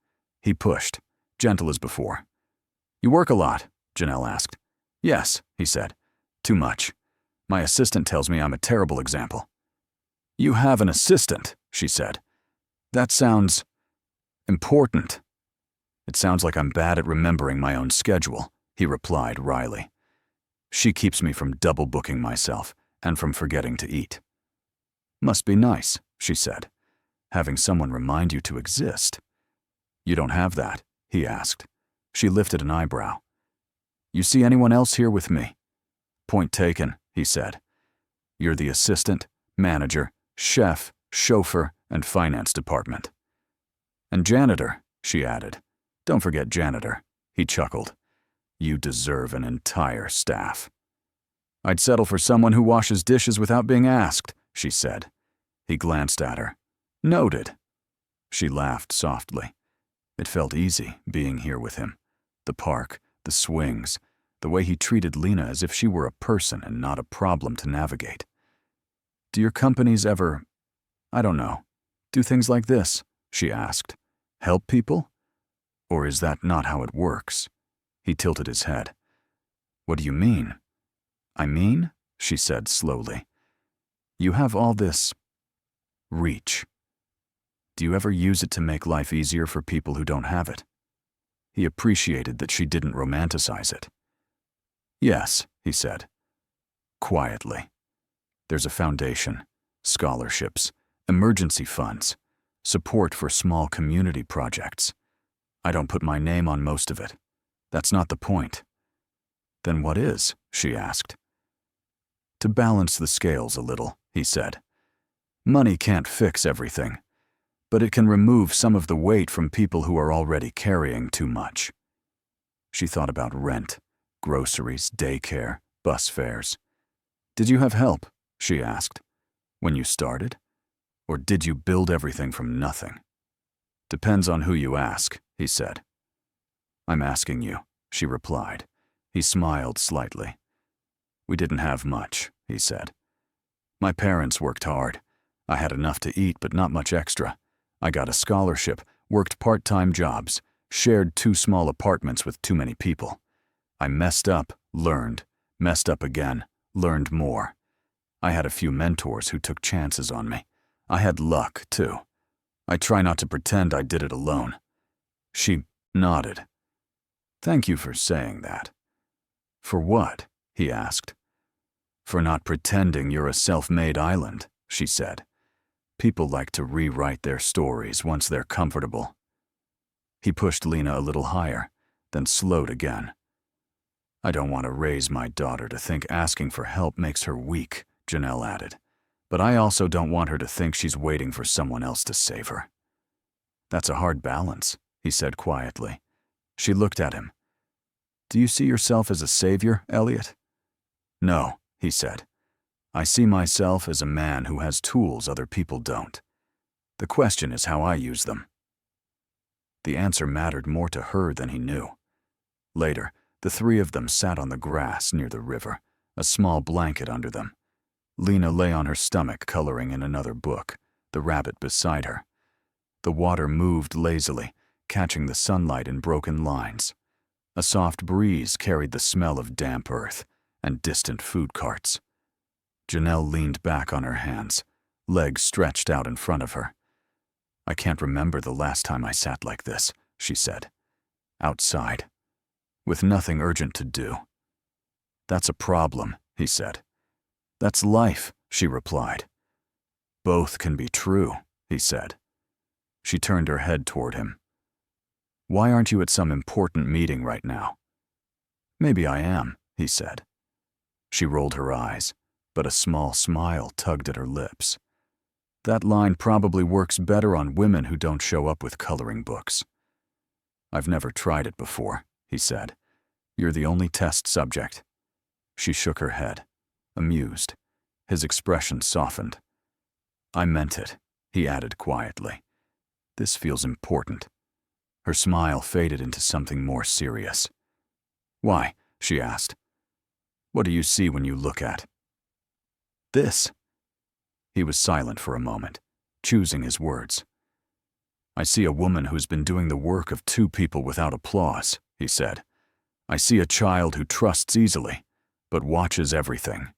He pushed, gentle as before. "You work a lot?" Janelle asked. "Yes," he said. "Too much. My assistant tells me I'm a terrible example." "You have an assistant," she said. "That sounds important." "It sounds like I'm bad at remembering my own schedule," he replied wryly. "She keeps me from double booking myself and from forgetting to eat." "Must be nice," she said, "having someone remind you to exist." "You don't have that?" he asked. She lifted an eyebrow. "You see anyone else here with me?" "Point taken," he said. "You're the assistant, manager, chef, chauffeur, and finance department." "And janitor," she added. "Don't forget janitor," he chuckled. "You deserve an entire staff." "I'd settle for someone who washes dishes without being asked," she said. He glanced at her. "Noted." She laughed softly. It felt easy, being here with him. The park, the swings, the way he treated Lena as if she were a person and not a problem to navigate. "Do your companies ever, I don't know, do things like this?" she asked. "Help people? Or is that not how it works?" He tilted his head. "What do you mean?" "I mean," she said slowly, "you have all this reach. Do you ever use it to make life easier for people who don't have it?" He appreciated that she didn't romanticize it. "Yes," he said, quietly. "There's a foundation, scholarships, emergency funds, support for small community projects. I don't put my name on most of it. That's not the point." "Then what is?" she asked. "To balance the scales a little," he said. "Money can't fix everything, but it can remove some of the weight from people who are already carrying too much." She thought about rent, groceries, daycare, bus fares. "Did you have help?" she asked. "When you started? Or did you build everything from nothing?" Depends on who you ask, he said. I'm asking you, she replied. He smiled slightly. We didn't have much, he said. My parents worked hard. I had enough to eat, but not much extra. I got a scholarship, worked part-time jobs, shared 2 small apartments with too many people. I messed up, learned, messed up again, learned more. I had a few mentors who took chances on me. I had luck, too. I try not to pretend I did it alone. She nodded. Thank you for saying that. For what? He asked. For not pretending you're a self-made island, she said. People like to rewrite their stories once they're comfortable. He pushed Lena a little higher, then slowed again. I don't want to raise my daughter to think asking for help makes her weak, Janelle added. But I also don't want her to think she's waiting for someone else to save her. That's a hard balance, he said quietly. She looked at him. Do you see yourself as a savior, Elliot? No, he said. I see myself as a man who has tools other people don't. The question is how I use them. The answer mattered more to her than he knew. Later, the 3 of them sat on the grass near the river, a small blanket under them. Lena lay on her stomach coloring in another book, the rabbit beside her. The water moved lazily, catching the sunlight in broken lines. A soft breeze carried the smell of damp earth and distant food carts. Janelle leaned back on her hands, legs stretched out in front of her. I can't remember the last time I sat like this, she said. Outside, with nothing urgent to do. That's a problem, he said. That's life, she replied. Both can be true, he said. She turned her head toward him. Why aren't you at some important meeting right now? Maybe I am, he said. She rolled her eyes, but a small smile tugged at her lips. That line probably works better on women who don't show up with coloring books. I've never tried it before, he said. You're the only test subject. She shook her head, amused. His expression softened. I meant it, he added quietly. This feels important. Her smile faded into something more serious. Why? She asked. What do you see when you look at this? He was silent for a moment, choosing his words. I see a woman who's been doing the work of 2 people without applause, he said. I see a child who trusts easily, but watches everything.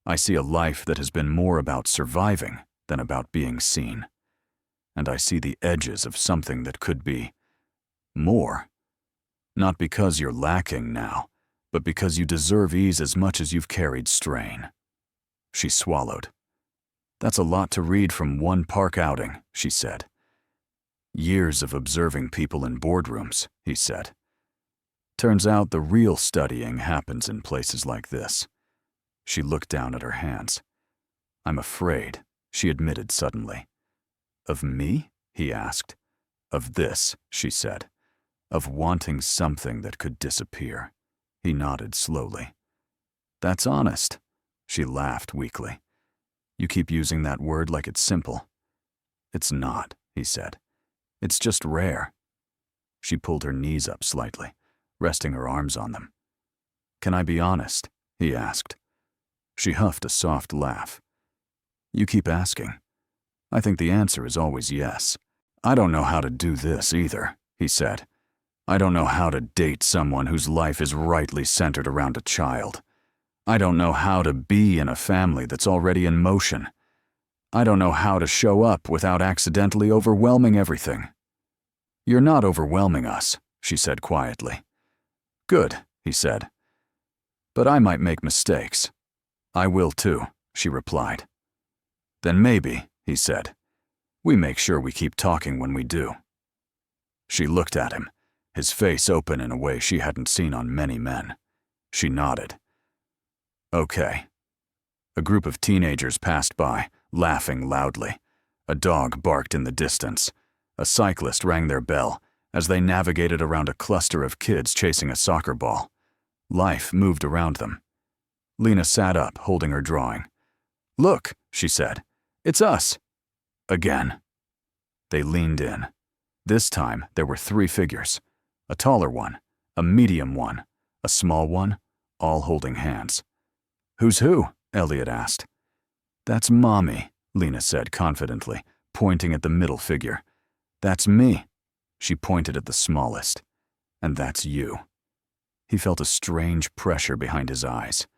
I see a life that has been more about surviving than about being seen. And I see the edges of something that could be more. Not because you're lacking now, but because you deserve ease as much as you've carried strain. She swallowed. That's a lot to read from one park outing, she said. Years of observing people in boardrooms, he said. Turns out the real studying happens in places like this. She looked down at her hands. I'm afraid, she admitted suddenly. Of me? He asked. Of this, she said. Of wanting something that could disappear. He nodded slowly. That's honest. She laughed weakly. You keep using that word like it's simple. It's not, he said. It's just rare. She pulled her knees up slightly, resting her arms on them. Can I be honest? He asked. She huffed a soft laugh. You keep asking. I think the answer is always yes. I don't know how to do this either, he said. I don't know how to date someone whose life is rightly centered around a child. I don't know how to be in a family that's already in motion. I don't know how to show up without accidentally overwhelming everything. You're not overwhelming us, she said quietly. Good, he said. But I might make mistakes. I will too, she replied. Then maybe, he said, we make sure we keep talking when we do. She looked at him, his face open in a way she hadn't seen on many men. She nodded. Okay. A group of teenagers passed by, laughing loudly. A dog barked in the distance. A cyclist rang their bell as they navigated around a cluster of kids chasing a soccer ball. Life moved around them. Lena sat up, holding her drawing. Look, she said. It's us. Again. They leaned in. This time, there were 3 figures. A taller one, a medium one, a small one, all holding hands. "Who's who?" Elliot asked. "That's Mommy," Lena said confidently, pointing at the middle figure. "That's me." She pointed at the smallest. "And that's you." He felt a strange pressure behind his eyes.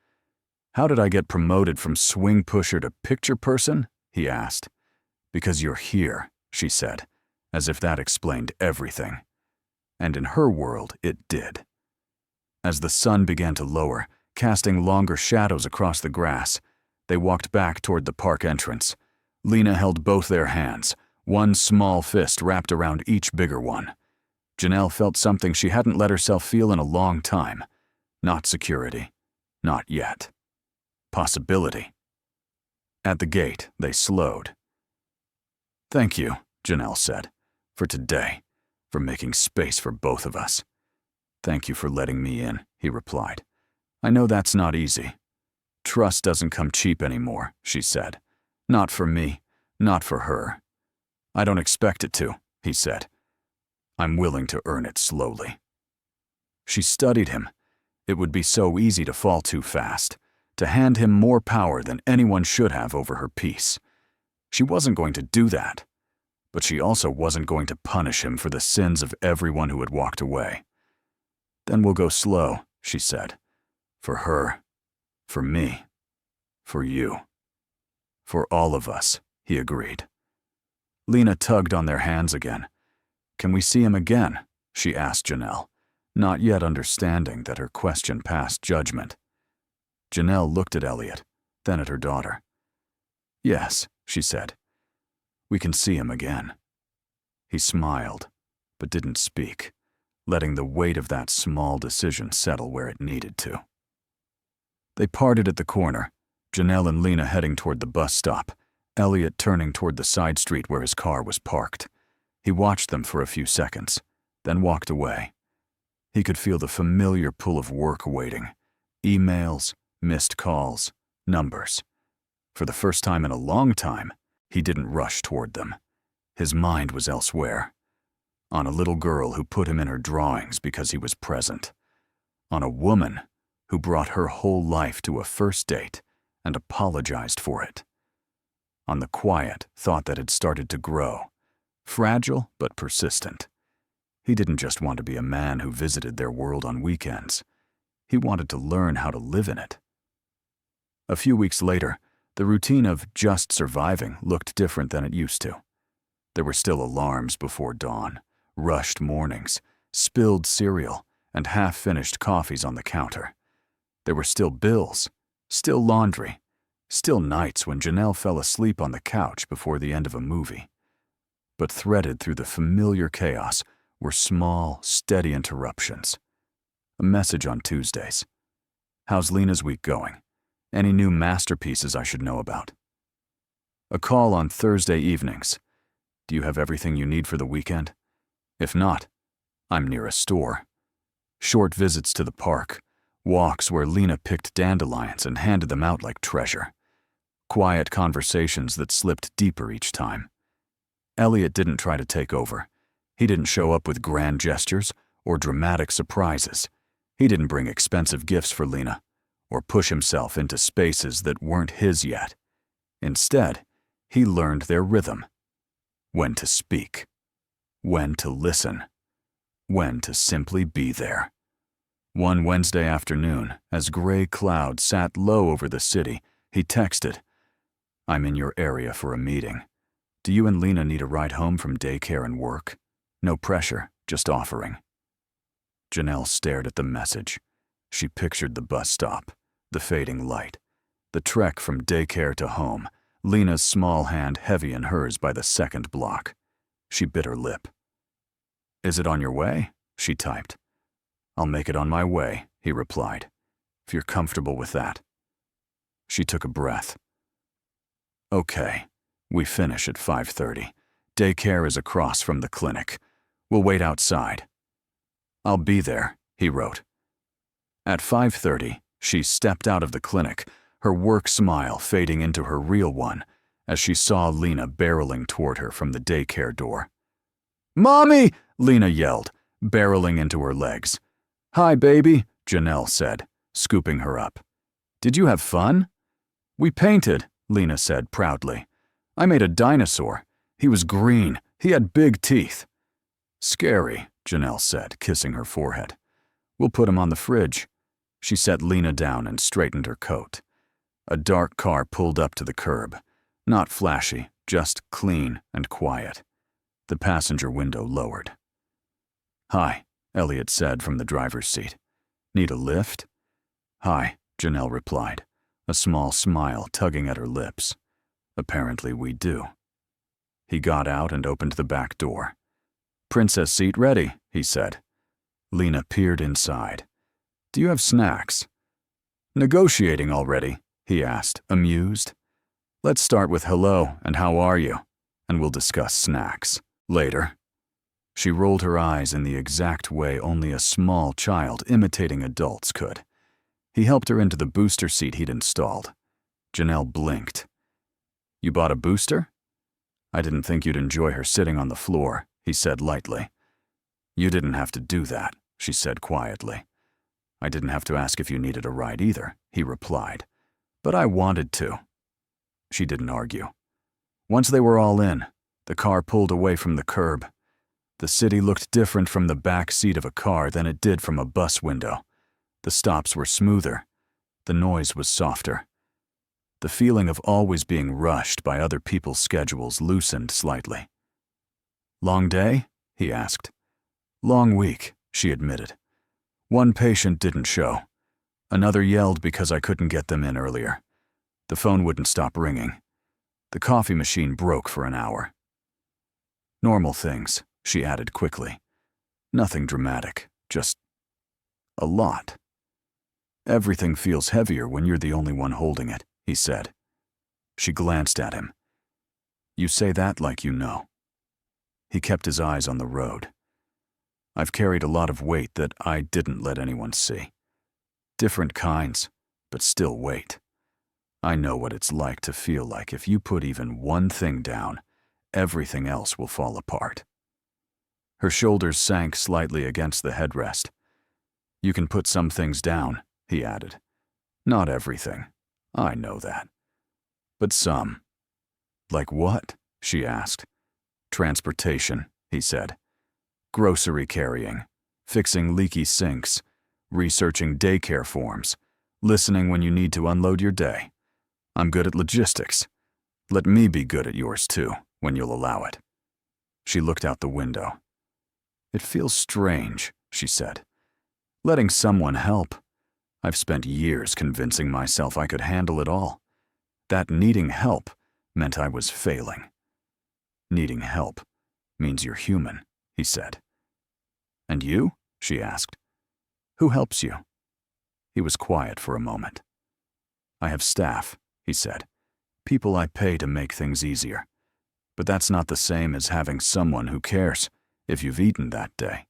"How did I get promoted from swing pusher to picture person?" he asked. "Because you're here," she said, as if that explained everything. And in her world, it did. As the sun began to lower, casting longer shadows across the grass, they walked back toward the park entrance. Lena held both their hands, one small fist wrapped around each bigger one. Janelle felt something she hadn't let herself feel in a long time. Not security. Not yet. Possibility. At the gate, they slowed. "Thank you," Janelle said, "for today, for making space for both of us." "Thank you for letting me in," he replied. "I know that's not easy." "Trust doesn't come cheap anymore," she said. "Not for me, not for her." "I don't expect it to," he said. "I'm willing to earn it slowly." She studied him. It would be so easy to fall too fast, to hand him more power than anyone should have over her peace. She wasn't going to do that, but she also wasn't going to punish him for the sins of everyone who had walked away. "Then we'll go slow," she said. "For her, for me, for you. For all of us," he agreed. Lena tugged on their hands again. "Can we see him again?" she asked Janelle, not yet understanding that her question passed judgment. Janelle looked at Elliot, then at her daughter. "Yes," she said. "We can see him again." He smiled, but didn't speak, letting the weight of that small decision settle where it needed to. They parted at the corner, Janelle and Lena heading toward the bus stop, Elliot turning toward the side street where his car was parked. He watched them for a few seconds, then walked away. He could feel the familiar pull of work waiting. Emails, missed calls, numbers. For the first time in a long time, he didn't rush toward them. His mind was elsewhere. On a little girl who put him in her drawings because he was present. On a woman who brought her whole life to a first date and apologized for it. On the quiet thought that had started to grow, fragile but persistent. He didn't just want to be a man who visited their world on weekends. He wanted to learn how to live in it. A few weeks later, the routine of just surviving looked different than it used to. There were still alarms before dawn, rushed mornings, spilled cereal, and half-finished coffees on the counter. There were still bills, still laundry, still nights when Janelle fell asleep on the couch before the end of a movie. But threaded through the familiar chaos were small, steady interruptions. A message on Tuesdays. "How's Lena's week going? Any new masterpieces I should know about?" A call on Thursday evenings. "Do you have everything you need for the weekend? If not, I'm near a store." Short visits to the park, walks where Lena picked dandelions and handed them out like treasure. Quiet conversations that slipped deeper each time. Elliot didn't try to take over. He didn't show up with grand gestures or dramatic surprises. He didn't bring expensive gifts for Lena or push himself into spaces that weren't his yet. Instead, he learned their rhythm. When to speak. When to listen. When to simply be there. One Wednesday afternoon, as gray clouds sat low over the city, he texted, "I'm in your area for a meeting. Do you and Lena need a ride home from daycare and work? No pressure, just offering." Janelle stared at the message. She pictured the bus stop, the fading light, the trek from daycare to home, Lena's small hand heavy in hers by the second block. She bit her lip. "Is it on your way?" she typed. "I'll make it on my way," he replied, "if you're comfortable with that." She took a breath. "Okay, we finish at 5:30. Daycare is across from the clinic. We'll wait outside." "I'll be there," he wrote. At 5:30, she stepped out of the clinic, her work smile fading into her real one as she saw Lena barreling toward her from the daycare door. "Mommy!" Lena yelled, barreling into her legs. "Hi, baby," Janelle said, scooping her up. "Did you have fun?" "We painted," Lena said proudly. "I made a dinosaur. He was green. He had big teeth." "Scary," Janelle said, kissing her forehead. "We'll put him on the fridge." She set Lena down and straightened her coat. A dark car pulled up to the curb. Not flashy, just clean and quiet. The passenger window lowered. "Hi," Elliot said from the driver's seat. "Need a lift?" "Hi," Janelle replied, a small smile tugging at her lips. "Apparently we do." He got out and opened the back door. "Princess seat ready," he said. Lena peered inside. "Do you have snacks?" "Negotiating already?" he asked, amused. "Let's start with hello and how are you, and we'll discuss snacks later." She rolled her eyes in the exact way only a small child imitating adults could. He helped her into the booster seat he'd installed. Janelle blinked. "You bought a booster?" "I didn't think you'd enjoy her sitting on the floor," he said lightly. "You didn't have to do that," she said quietly. "I didn't have to ask if you needed a ride either," he replied. "But I wanted to." She didn't argue. Once they were all in, the car pulled away from the curb. The city looked different from the back seat of a car than it did from a bus window. The stops were smoother. The noise was softer. The feeling of always being rushed by other people's schedules loosened slightly. "Long day?" he asked. "Long week," she admitted. "One patient didn't show. Another yelled because I couldn't get them in earlier. The phone wouldn't stop ringing. The coffee machine broke for an hour." "Normal things," she added quickly. "Nothing dramatic, just a lot." "Everything feels heavier when you're the only one holding it," he said. She glanced at him. "You say that like you know." He kept his eyes on the road. "I've carried a lot of weight that I didn't let anyone see. Different kinds, but still weight. I know what it's like to feel like if you put even one thing down, everything else will fall apart." Her shoulders sank slightly against the headrest. "You can put some things down," he added. "Not everything. I know that. But some." "Like what?" she asked. "Transportation," he said. "Grocery carrying, fixing leaky sinks, researching daycare forms, listening when you need to unload your day. I'm good at logistics. Let me be good at yours too, when you'll allow it." She looked out the window. "It feels strange," she said. "Letting someone help. I've spent years convincing myself I could handle it all. That needing help meant I was failing." "Needing help means you're human," he said. "And you?" she asked. "Who helps you?" He was quiet for a moment. "I have staff," he said. "People I pay to make things easier. But that's not the same as having someone who cares if you've eaten that day,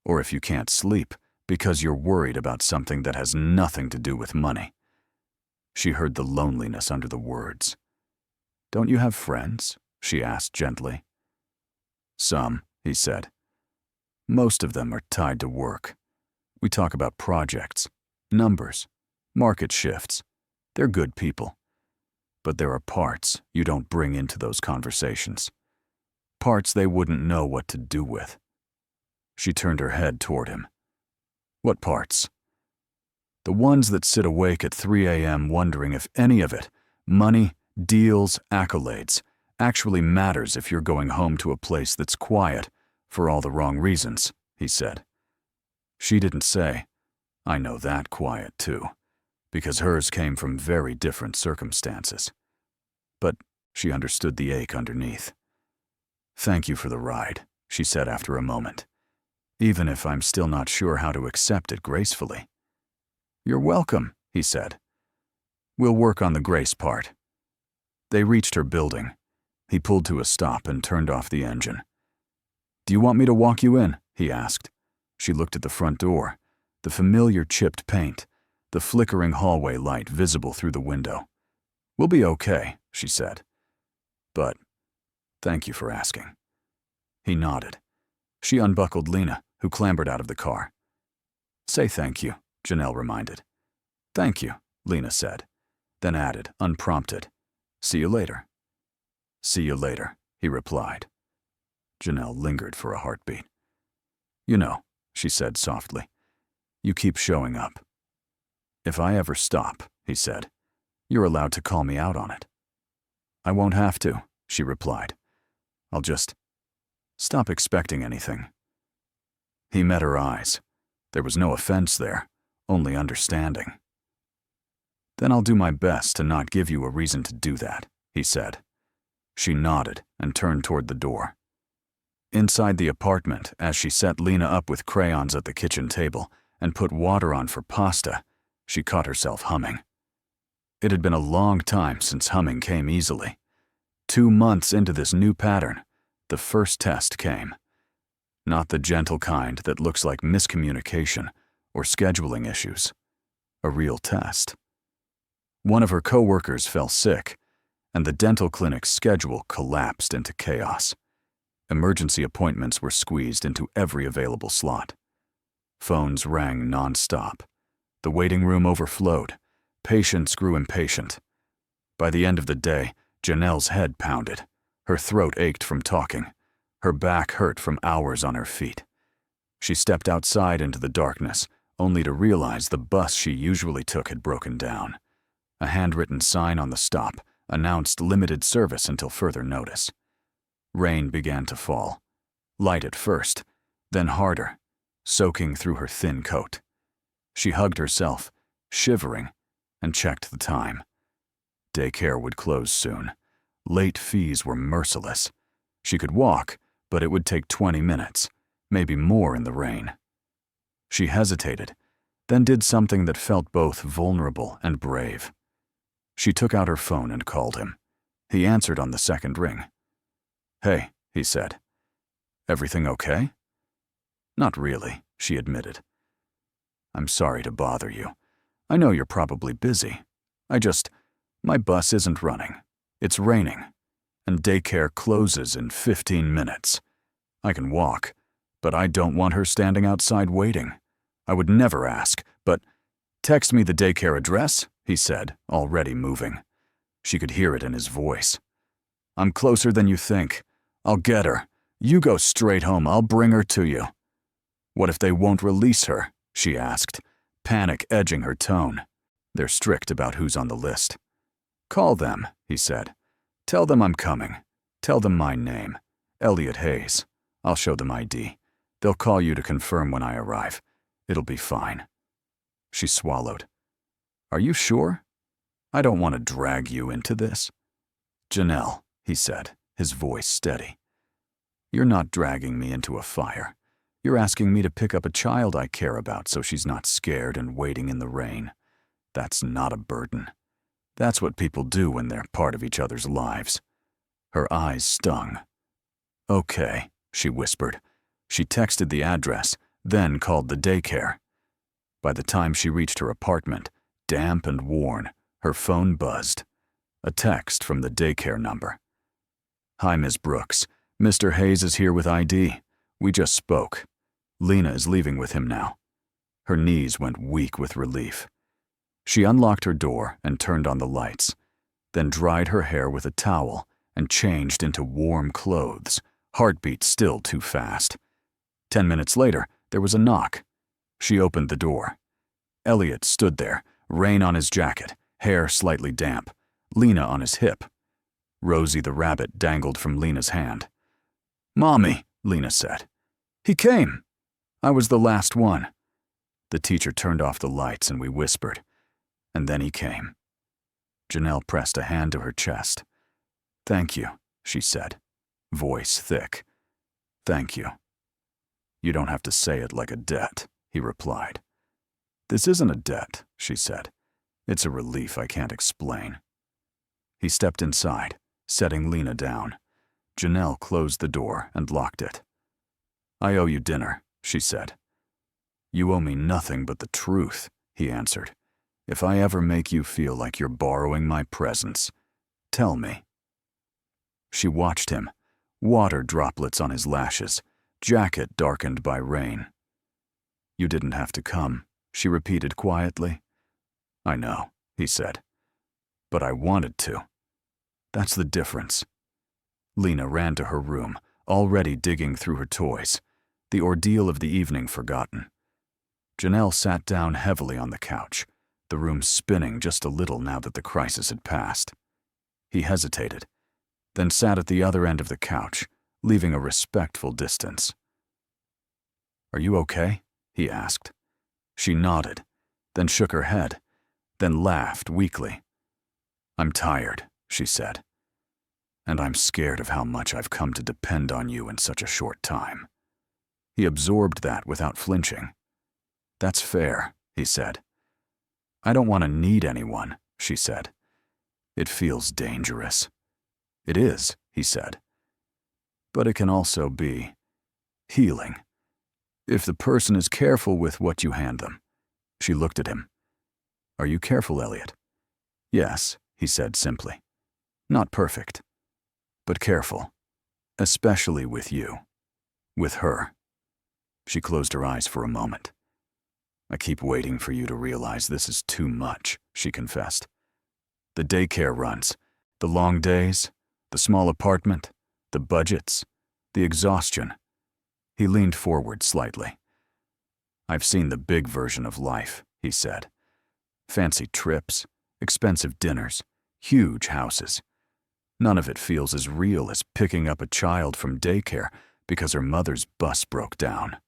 or if you can't sleep because you're worried about something that has nothing to do with money." She heard the loneliness under the words. "Don't you have friends?" she asked gently. "Some," he said. "Most of them are tied to work. We talk about projects, numbers, market shifts. They're good people. But there are parts you don't bring into those conversations. Parts they wouldn't know what to do with." She turned her head toward him. "What parts?" "The ones that sit awake at 3 a.m. wondering if any of it, money, deals, accolades, actually matters if you're going home to a place that's quiet for all the wrong reasons," he said. She didn't say, "I know that quiet too," because hers came from very different circumstances. But she understood the ache underneath. "Thank you for the ride," she said after a moment, "even if I'm still not sure how to accept it gracefully." "You're welcome," he said. "We'll work on the grace part." They reached her building. He pulled to a stop and turned off the engine. "Do you want me to walk you in?" he asked. She looked at the front door, the familiar chipped paint, the flickering hallway light visible through the window. "We'll be okay," she said. "But thank you for asking." He nodded, She unbuckled Lena, who clambered out of the car. "Say thank you," Janelle reminded. "Thank you," Lena said, then added, unprompted, "See you later." "See you later," he replied. Janelle lingered for a heartbeat. "You know," she said softly, "you keep showing up." "If I ever stop," he said, "you're allowed to call me out on it." "I won't have to," she replied. "I'll just stop expecting anything." He met her eyes. There was no offense there, only understanding. "Then I'll do my best to not give you a reason to do that," he said. She nodded and turned toward the door. Inside the apartment, as she set Lena up with crayons at the kitchen table and put water on for pasta, she caught herself humming. It had been a long time since humming came easily. 2 months into this new pattern, the first test came. Not the gentle kind that looks like miscommunication or scheduling issues. A real test. One of her coworkers fell sick, and the dental clinic's schedule collapsed into chaos. Emergency appointments were squeezed into every available slot. Phones rang nonstop. The waiting room overflowed. Patients grew impatient. By the end of the day, Janelle's head pounded. Her throat ached from talking. Her back hurt from hours on her feet. She stepped outside into the darkness, only to realize the bus she usually took had broken down. A handwritten sign on the stop announced limited service until further notice. Rain began to fall. Light at first, then harder, soaking through her thin coat. She hugged herself, shivering, and checked the time. Daycare would close soon. Late fees were merciless. She could walk, but it would take 20 minutes, maybe more in the rain. She hesitated, then did something that felt both vulnerable and brave. She took out her phone and called him. He answered on the second ring. "Hey," he said. "Everything okay?" "Not really," she admitted. "I'm sorry to bother you. I know you're probably busy. My bus isn't running. It's raining, and daycare closes in 15 minutes. I can walk, but I don't want her standing outside waiting. I would never ask, but text me the daycare address," he said, already moving. She could hear it in his voice. "I'm closer than you think. I'll get her. You go straight home. I'll bring her to you." "What if they won't release her?" she asked, panic edging her tone. "They're strict about who's on the list." "Call them," he said. "Tell them I'm coming. Tell them my name, Elliot Hayes. I'll show them ID. They'll call you to confirm when I arrive. It'll be fine." She swallowed. "Are you sure? I don't want to drag you into this." "Janelle," he said, his voice steady. "You're not dragging me into a fire. You're asking me to pick up a child I care about so she's not scared and waiting in the rain. That's not a burden. That's what people do when they're part of each other's lives." Her eyes stung. "Okay," she whispered. She texted the address, then called the daycare. By the time she reached her apartment, damp and worn, her phone buzzed. A text from the daycare number. "Hi, Ms. Brooks. Mr. Hayes is here with ID. We just spoke. Lena is leaving with him now." Her knees went weak with relief. She unlocked her door and turned on the lights, then dried her hair with a towel and changed into warm clothes, heartbeat still too fast. 10 minutes later, there was a knock. She opened the door. Elliot stood there, rain on his jacket, hair slightly damp, Lena on his hip. Rosie the rabbit dangled from Lena's hand. "Mommy," Lena said. "He came. I was the last one." The teacher turned off the lights and we whispered. And then he came. Janelle pressed a hand to her chest. "Thank you," she said, voice thick. "Thank you." "You don't have to say it like a debt," he replied. "This isn't a debt," she said. "It's a relief I can't explain." He stepped inside, setting Lena down. Janelle closed the door and locked it. "I owe you dinner," she said. "You owe me nothing but the truth," he answered. "If I ever make you feel like you're borrowing my presence, tell me." She watched him, water droplets on his lashes, jacket darkened by rain. "You didn't have to come," she repeated quietly. "I know," he said. "But I wanted to. That's the difference." Lena ran to her room, already digging through her toys, the ordeal of the evening forgotten. Janelle sat down heavily on the couch, the room spinning just a little now that the crisis had passed. He hesitated, then sat at the other end of the couch, leaving a respectful distance. "Are you okay?" he asked. She nodded, then shook her head, then laughed weakly. "I'm tired," she said. "And I'm scared of how much I've come to depend on you in such a short time." He absorbed that without flinching. "That's fair," he said. "I don't want to need anyone," she said. "It feels dangerous." "It is," he said. "But it can also be healing, if the person is careful with what you hand them." She looked at him. "Are you careful, Elliot?" "Yes," he said simply. "Not perfect, but careful, especially with you, with her." She closed her eyes for a moment. "I keep waiting for you to realize this is too much," she confessed. "The daycare runs, the long days, the small apartment, the budgets, the exhaustion." He leaned forward slightly. "I've seen the big version of life," he said. "Fancy trips, expensive dinners, huge houses. None of it feels as real as picking up a child from daycare because her mother's bus broke down."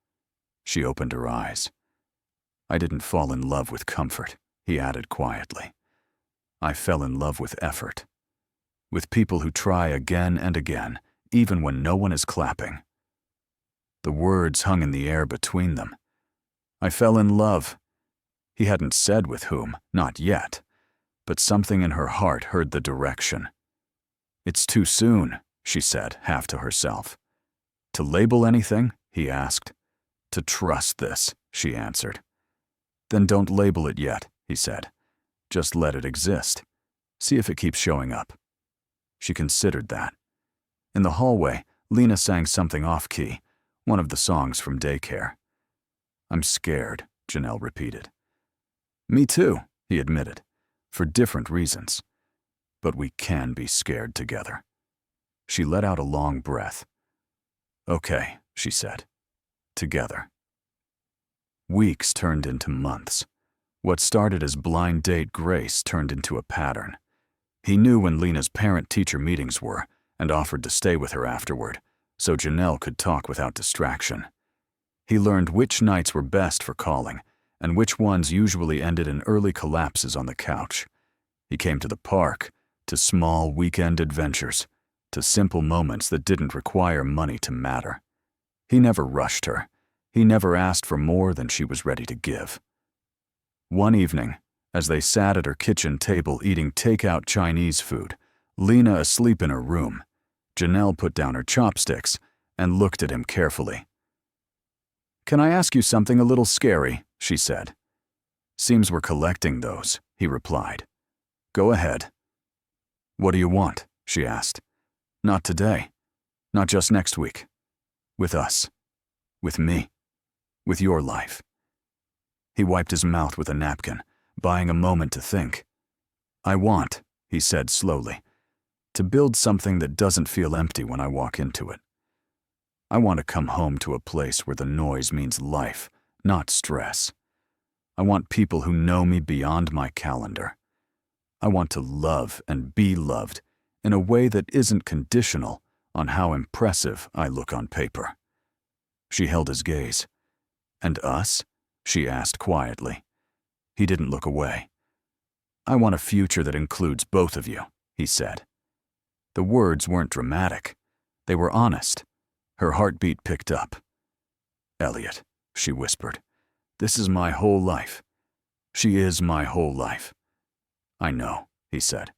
She opened her eyes. "I didn't fall in love with comfort," he added quietly. "I fell in love with effort. With people who try again and again, even when no one is clapping." The words hung in the air between them. "I fell in love." He hadn't said with whom, not yet, but something in her heart heard the direction. "It's too soon," she said, half to herself. "To label anything?" he asked. "To trust this," she answered. "Then don't label it yet," he said. "Just let it exist. See if it keeps showing up." She considered that. In the hallway, Lena sang something off-key, one of the songs from daycare. "I'm scared," Janelle repeated. "Me too," he admitted, "for different reasons. But we can be scared together." She let out a long breath. "Okay," she said. "Together." Weeks turned into months. What started as blind date grace turned into a pattern. He knew when Lena's parent-teacher meetings were and offered to stay with her afterward, so Janelle could talk without distraction. He learned which nights were best for calling and which ones usually ended in early collapses on the couch. He came to the park, to small weekend adventures, to simple moments that didn't require money to matter. He never rushed her. He never asked for more than she was ready to give. One evening, as they sat at her kitchen table eating takeout Chinese food, Lena asleep in her room, Janelle put down her chopsticks and looked at him carefully. "Can I ask you something a little scary?" she said. "Seems we're collecting those," he replied. "Go ahead." "What do you want?" she asked. "Not today. Not just next week. With us. With me. With your life." He wiped his mouth with a napkin, buying a moment to think. "I want," he said slowly, "to build something that doesn't feel empty when I walk into it. I want to come home to a place where the noise means life, not stress. I want people who know me beyond my calendar. I want to love and be loved in a way that isn't conditional on how impressive I look on paper." She held his gaze. "And us?" she asked quietly. He didn't look away. "I want a future that includes both of you," he said. The words weren't dramatic. They were honest. Her heartbeat picked up. "Elliot," she whispered, "this is my whole life. She is my whole life." "I know," he said.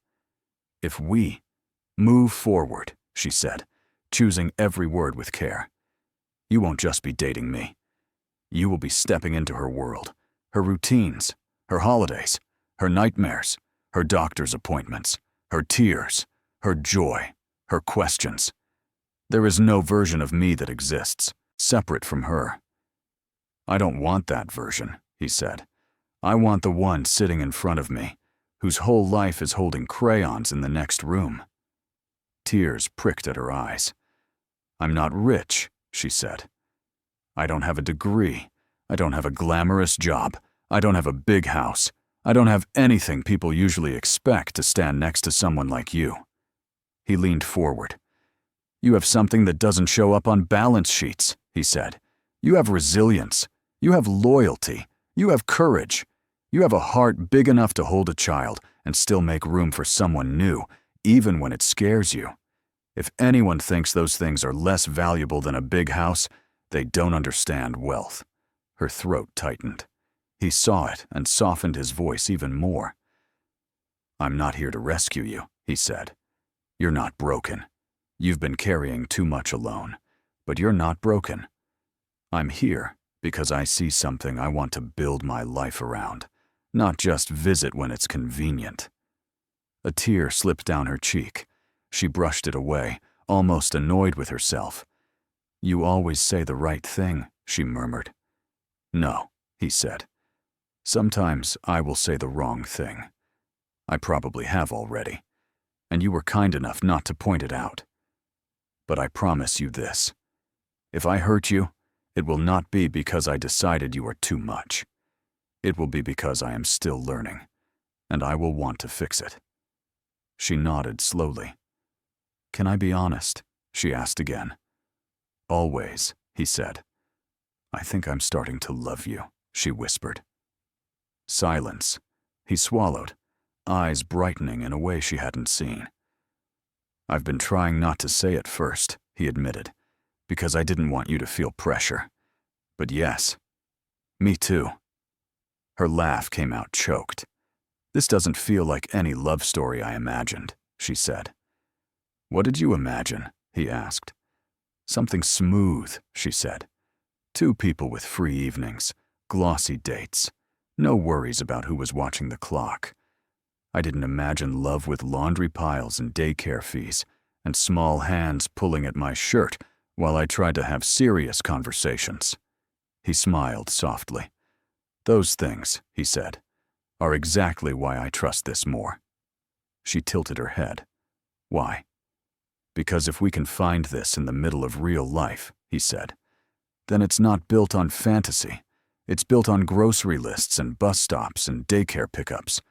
"If we move forward," she said, choosing every word with care, "you won't just be dating me. You will be stepping into her world, her routines, her holidays, her nightmares, her doctor's appointments, her tears, her joy, her questions. There is no version of me that exists, separate from her. "I don't want that version," he said. "I want the one sitting in front of me, whose whole life is holding crayons in the next room." Tears pricked at her eyes. "I'm not rich," she said. "I don't have a degree. I don't have a glamorous job. I don't have a big house. I don't have anything people usually expect to stand next to someone like you." He leaned forward. "You have something that doesn't show up on balance sheets," he said. "You have resilience. You have loyalty. You have courage. You have a heart big enough to hold a child and still make room for someone new, even when it scares you. If anyone thinks those things are less valuable than a big house, they don't understand wealth." Her throat tightened. He saw it and softened his voice even more. "I'm not here to rescue you," he said. "You're not broken. You've been carrying too much alone, but you're not broken. I'm here because I see something I want to build my life around, not just visit when it's convenient." A tear slipped down her cheek. She brushed it away, almost annoyed with herself. "You always say the right thing," she murmured. "No," he said. "Sometimes I will say the wrong thing. I probably have already, and you were kind enough not to point it out. But I promise you this. If I hurt you, it will not be because I decided you are too much. It will be because I am still learning, and I will want to fix it." She nodded slowly. "Can I be honest?" she asked again. "Always," he said. "I think I'm starting to love you," she whispered. Silence. He swallowed, eyes brightening in a way she hadn't seen. "I've been trying not to say it first," he admitted, "because I didn't want you to feel pressure. But yes, me too." Her laugh came out choked. "This doesn't feel like any love story I imagined," she said. "What did you imagine?" he asked. "Something smooth," she said. "Two people with free evenings, glossy dates, no worries about who was watching the clock. I didn't imagine love with laundry piles and daycare fees, and small hands pulling at my shirt while I tried to have serious conversations." He smiled softly. "Those things," he said, "are exactly why I trust this more." She tilted her head. "Why?" "Because if we can find this in the middle of real life," he said, "then it's not built on fantasy. It's built on grocery lists and bus stops and daycare pickups.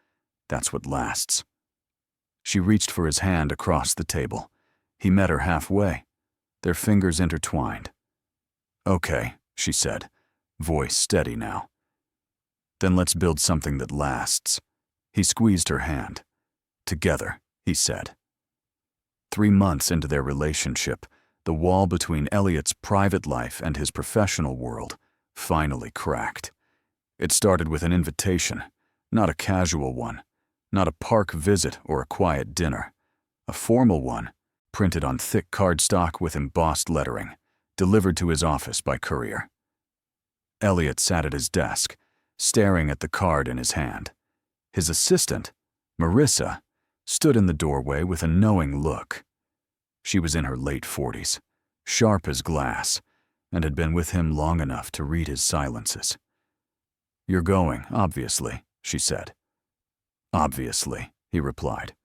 That's what lasts." She reached for his hand across the table. He met her halfway. Their fingers intertwined. "Okay," she said, voice steady now. "Then let's build something that lasts." He squeezed her hand. "Together," he said. 3 months into their relationship, the wall between Elliot's private life and his professional world finally cracked. It started with an invitation, not a casual one, not a park visit or a quiet dinner. A formal one, printed on thick cardstock with embossed lettering, delivered to his office by courier. Elliot sat at his desk, staring at the card in his hand. His assistant, Marissa, stood in the doorway with a knowing look. She was in her late 40s, sharp as glass, and had been with him long enough to read his silences. "You're going, obviously," she said. "Obviously," he replied.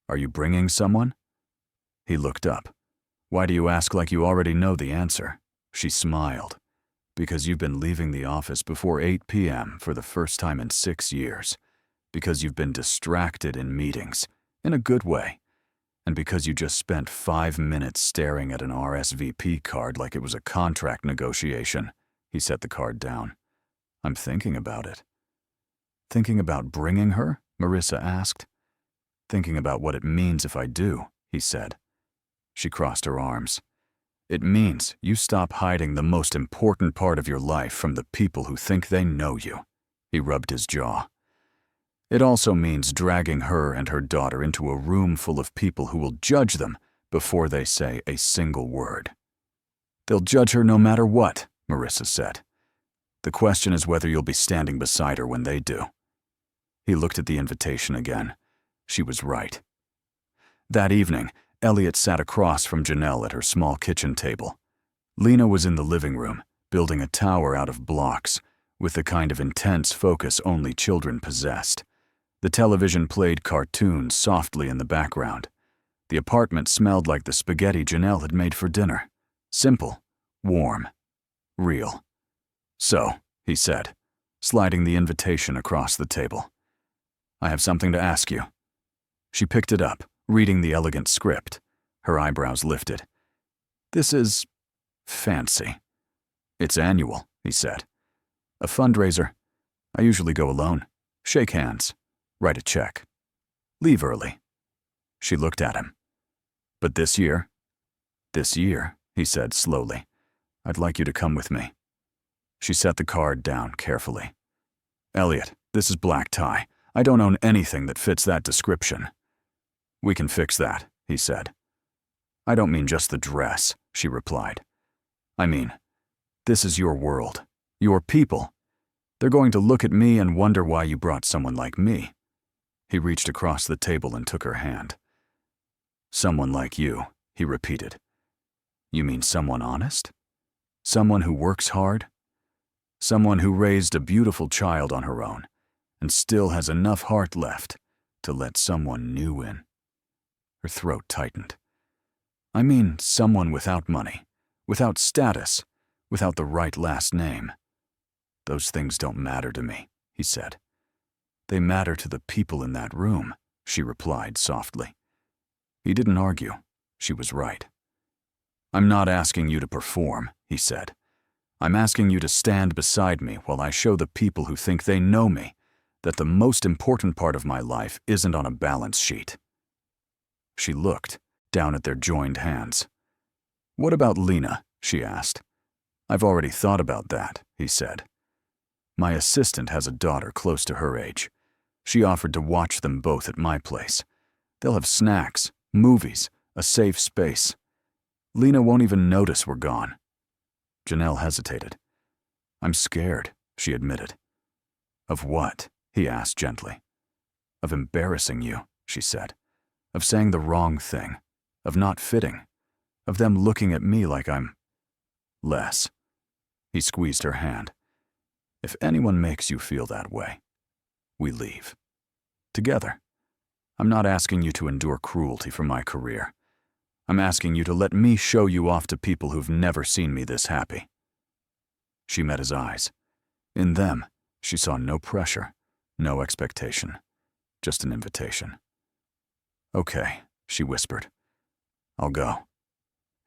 "Are you bringing someone?" He looked up. "Why do you ask like you already know the answer?" She smiled. "Because you've been leaving the office before 8 p.m. for the first time in 6 years. Because you've been distracted in meetings, in a good way. And because you just spent 5 minutes staring at an RSVP card like it was a contract negotiation." He set the card down. "I'm thinking about it." "Thinking about bringing her?" Marissa asked. "Thinking about what it means if I do," he said. She crossed her arms. "It means you stop hiding the most important part of your life from the people who think they know you." He rubbed his jaw. "It also means dragging her and her daughter into a room full of people who will judge them before they say a single word." "They'll judge her no matter what," Marissa said. "The question is whether you'll be standing beside her when they do." He looked at the invitation again. She was right. That evening, Elliot sat across from Janelle at her small kitchen table. Lena was in the living room, building a tower out of blocks, with the kind of intense focus only children possessed. The television played cartoons softly in the background. The apartment smelled like the spaghetti Janelle had made for dinner. Simple, warm, real. "So," he said, sliding the invitation across the table. "I have something to ask you." She picked it up, reading the elegant script. Her eyebrows lifted. "This is fancy." "It's annual," he said. "A fundraiser. I usually go alone. Shake hands. Write a check. Leave early." She looked at him. "But this year?" "This year," he said slowly, "I'd like you to come with me." She set the card down carefully. "Elliot, this is black tie. I don't own anything that fits that description." "We can fix that," he said. "I don't mean just the dress," she replied. "I mean, this is your world, your people. They're going to look at me and wonder why you brought someone like me." He reached across the table and took her hand. "Someone like you," he repeated. "You mean someone honest? Someone who works hard? Someone who raised a beautiful child on her own and still has enough heart left to let someone new in?" Her throat tightened. "I mean someone without money, without status, without the right last name. Those things don't matter to me," he said. "They matter to the people in that room," she replied softly. He didn't argue. She was right. "I'm not asking you to perform," he said. "I'm asking you to stand beside me while I show the people who think they know me that the most important part of my life isn't on a balance sheet." She looked down at their joined hands. "What about Lena?" she asked. "I've already thought about that," he said. "My assistant has a daughter close to her age. She offered to watch them both at my place. They'll have snacks, movies, a safe space. Lena won't even notice we're gone." Janelle hesitated. "I'm scared," she admitted. "Of what?" he asked gently. "Of embarrassing you," she said. "Of saying the wrong thing. Of not fitting. Of them looking at me like I'm less." He squeezed her hand. "If anyone makes you feel that way, we leave. Together. I'm not asking you to endure cruelty for my career. I'm asking you to let me show you off to people who've never seen me this happy." She met his eyes. In them, she saw no pressure, no expectation, just an invitation. "Okay," she whispered. "I'll go."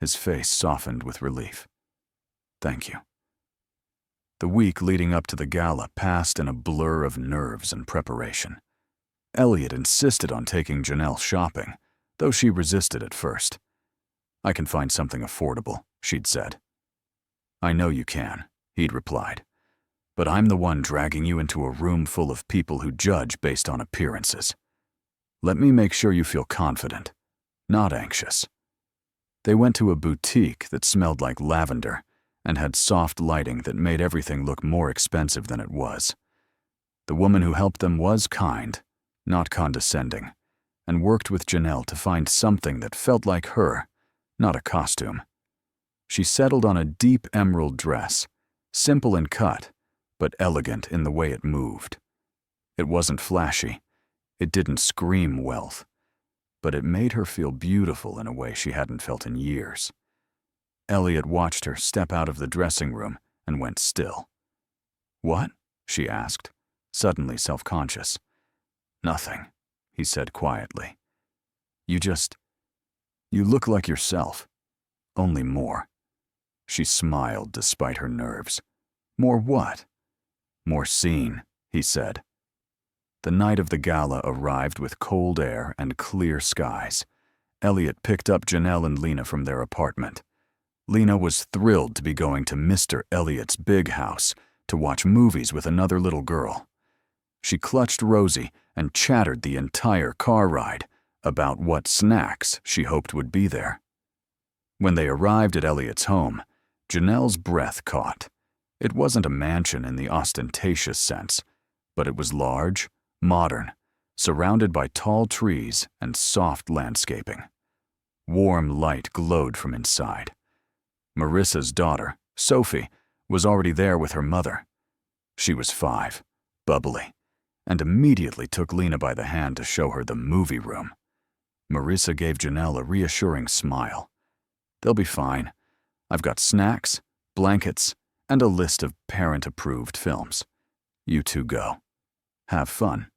His face softened with relief. "Thank you." The week leading up to the gala passed in a blur of nerves and preparation. Elliot insisted on taking Janelle shopping, though she resisted at first. "I can find something affordable," she'd said. "I know you can," he'd replied. "But I'm the one dragging you into a room full of people who judge based on appearances. Let me make sure you feel confident, not anxious." They went to a boutique that smelled like lavender and had soft lighting that made everything look more expensive than it was. The woman who helped them was kind, not condescending, and worked with Janelle to find something that felt like her, not a costume. She settled on a deep emerald dress, simple in cut, but elegant in the way it moved. It wasn't flashy. It didn't scream wealth, but it made her feel beautiful in a way she hadn't felt in years. Elliot watched her step out of the dressing room and went still. "What?" she asked, suddenly self-conscious. "Nothing," he said quietly. You look like yourself, only more." She smiled despite her nerves. "More what?" "More seen," he said. The night of the gala arrived with cold air and clear skies. Elliot picked up Janelle and Lena from their apartment. Lena was thrilled to be going to Mr. Elliot's big house to watch movies with another little girl. She clutched Rosie and chattered the entire car ride about what snacks she hoped would be there. When they arrived at Elliot's home, Janelle's breath caught. It wasn't a mansion in the ostentatious sense, but it was large, modern, surrounded by tall trees and soft landscaping. Warm light glowed from inside. Marissa's daughter, Sophie, was already there with her mother. She was 5, bubbly, and immediately took Lena by the hand to show her the movie room. Marissa gave Janelle a reassuring smile. "They'll be fine. I've got snacks, blankets, and a list of parent-approved films. You two go. Have fun.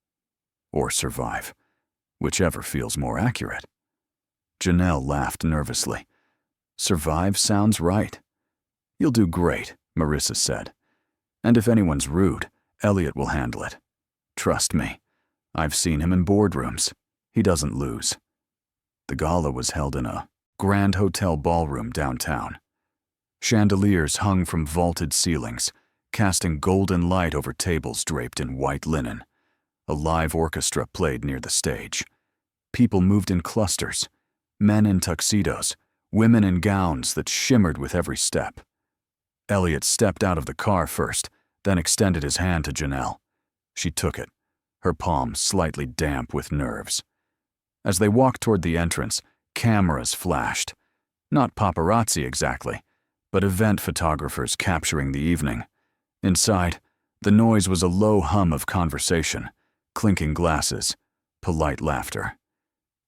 Or survive. Whichever feels more accurate." Janelle laughed nervously. "Survive sounds right." "You'll do great," Marissa said. "And if anyone's rude, Elliot will handle it. Trust me. I've seen him in boardrooms. He doesn't lose." The gala was held in a grand hotel ballroom downtown. Chandeliers hung from vaulted ceilings, casting golden light over tables draped in white linen. A live orchestra played near the stage. People moved in clusters, men in tuxedos, women in gowns that shimmered with every step. Elliot stepped out of the car first, then extended his hand to Janelle. She took it, her palm slightly damp with nerves. As they walked toward the entrance, cameras flashed. Not paparazzi exactly, but event photographers capturing the evening. Inside, the noise was a low hum of conversation, clinking glasses, polite laughter.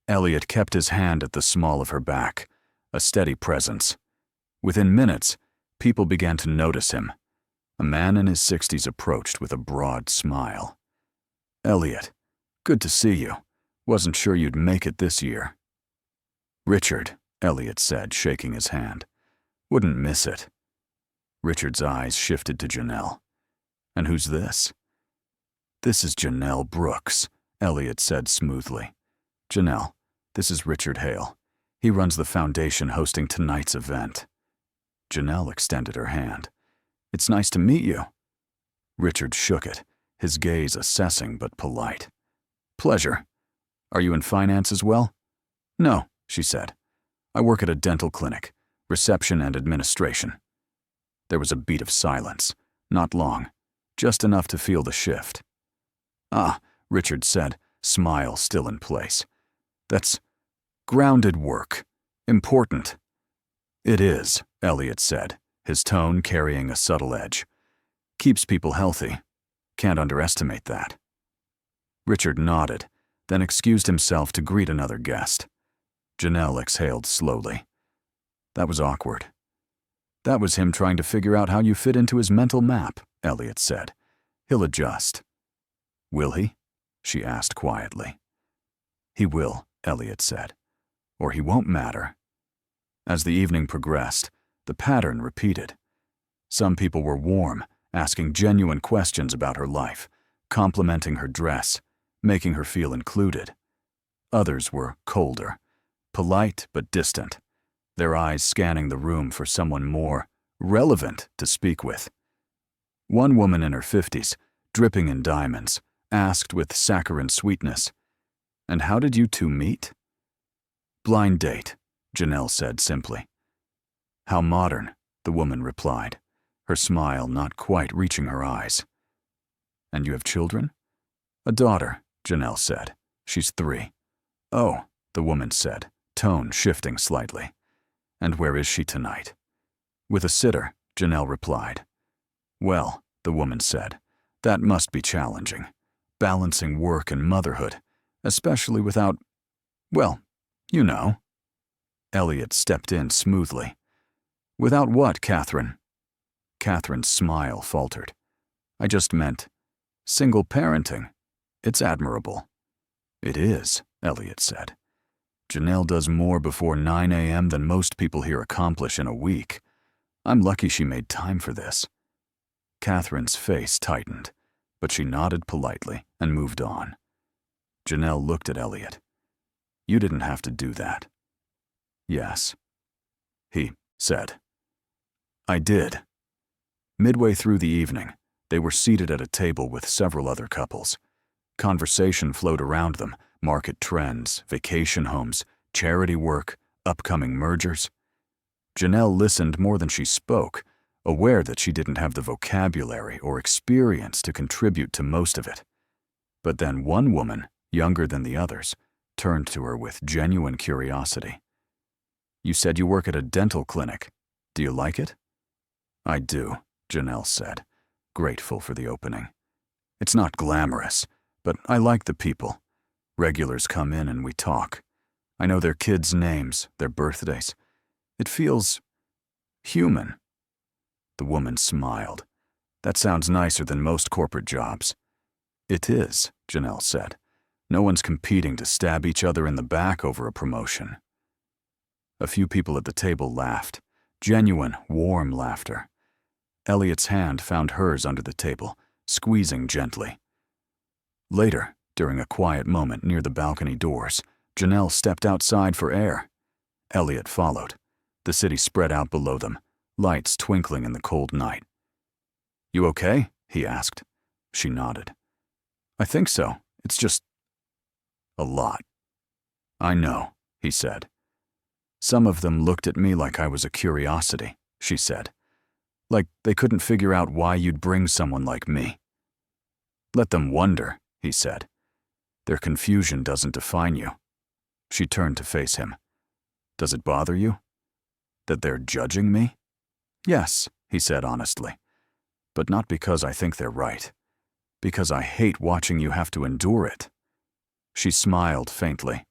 Elliot kept his hand at the small of her back, a steady presence. Within minutes, people began to notice him. A man in his 60s approached with a broad smile. "Elliot, good to see you. Wasn't sure you'd make it this year." "Richard," Elliot said, shaking his hand. "Wouldn't miss it." Richard's eyes shifted to Janelle. "And who's this?" "This is Janelle Brooks," Elliot said smoothly. "Janelle, this is Richard Hale. He runs the foundation hosting tonight's event." Janelle extended her hand. "It's nice to meet you." Richard shook it, his gaze assessing but polite. "Pleasure. Are you in finance as well?" "No," she said. "I work at a dental clinic, reception and administration." There was a beat of silence, not long, just enough to feel the shift. "Ah," Richard said, smile still in place. "That's grounded work. Important." "It is," Elliot said, his tone carrying a subtle edge. "Keeps people healthy. Can't underestimate that." Richard nodded, then excused himself to greet another guest. Janelle exhaled slowly. That was awkward. "That was him trying to figure out how you fit into his mental map," Elliot said. "He'll adjust." "Will he?" she asked quietly. "He will," Elliot said. "Or he won't matter." As the evening progressed, the pattern repeated. Some people were warm, asking genuine questions about her life, complimenting her dress, making her feel included. Others were colder, polite but distant, their eyes scanning the room for someone more relevant to speak with. One woman in her 50s, dripping in diamonds, asked with saccharine sweetness, "And how did you two meet?" "Blind date," Janelle said simply. "How modern," the woman replied, her smile not quite reaching her eyes. "And you have children?" "A daughter," Janelle said. "She's 3. "Oh," the woman said, tone shifting slightly. "And where is she tonight?" "With a sitter," Janelle replied. "Well," the woman said, "that must be challenging, balancing work and motherhood, especially without, well, you know." Elliot stepped in smoothly. "Without what, Catherine?" Catherine's smile faltered. "I just meant single parenting. It's admirable." "It is," Elliot said. "Janelle does more before 9 a.m. than most people here accomplish in a week. I'm lucky she made time for this." Catherine's face tightened, but she nodded politely and moved on. Janelle looked at Elliot. "You didn't have to do that." "Yes," he said. "I did." Midway through the evening, they were seated at a table with several other couples. Conversation flowed around them, market trends, vacation homes, charity work, upcoming mergers. Janelle listened more than she spoke, aware that she didn't have the vocabulary or experience to contribute to most of it. But then one woman, younger than the others, turned to her with genuine curiosity. "You said you work at a dental clinic. Do you like it? I do, Janelle said, grateful for the opening. It's not glamorous, but I like the people. Regulars come in and we talk. I know their kids' names, their birthdays. It feels human. The woman smiled. That sounds nicer than most corporate jobs. It is, Janelle said. No one's competing to stab each other in the back over a promotion. A few people at the table laughed. Genuine, warm laughter. Elliot's hand found hers under the table, squeezing gently. Later, during a quiet moment near the balcony doors, Janelle stepped outside for air. Elliot followed. The city spread out below them, lights twinkling in the cold night. You okay? He asked. She nodded. I think so. It's just a lot. I know, he said. Some of them looked at me like I was a curiosity, she said. Like they couldn't figure out why you'd bring someone like me. Let them wonder, he said. Their confusion doesn't define you. She turned to face him. Does it bother you? That they're judging me? Yes, he said honestly. But not because I think they're right. Because I hate watching you have to endure it. She smiled faintly.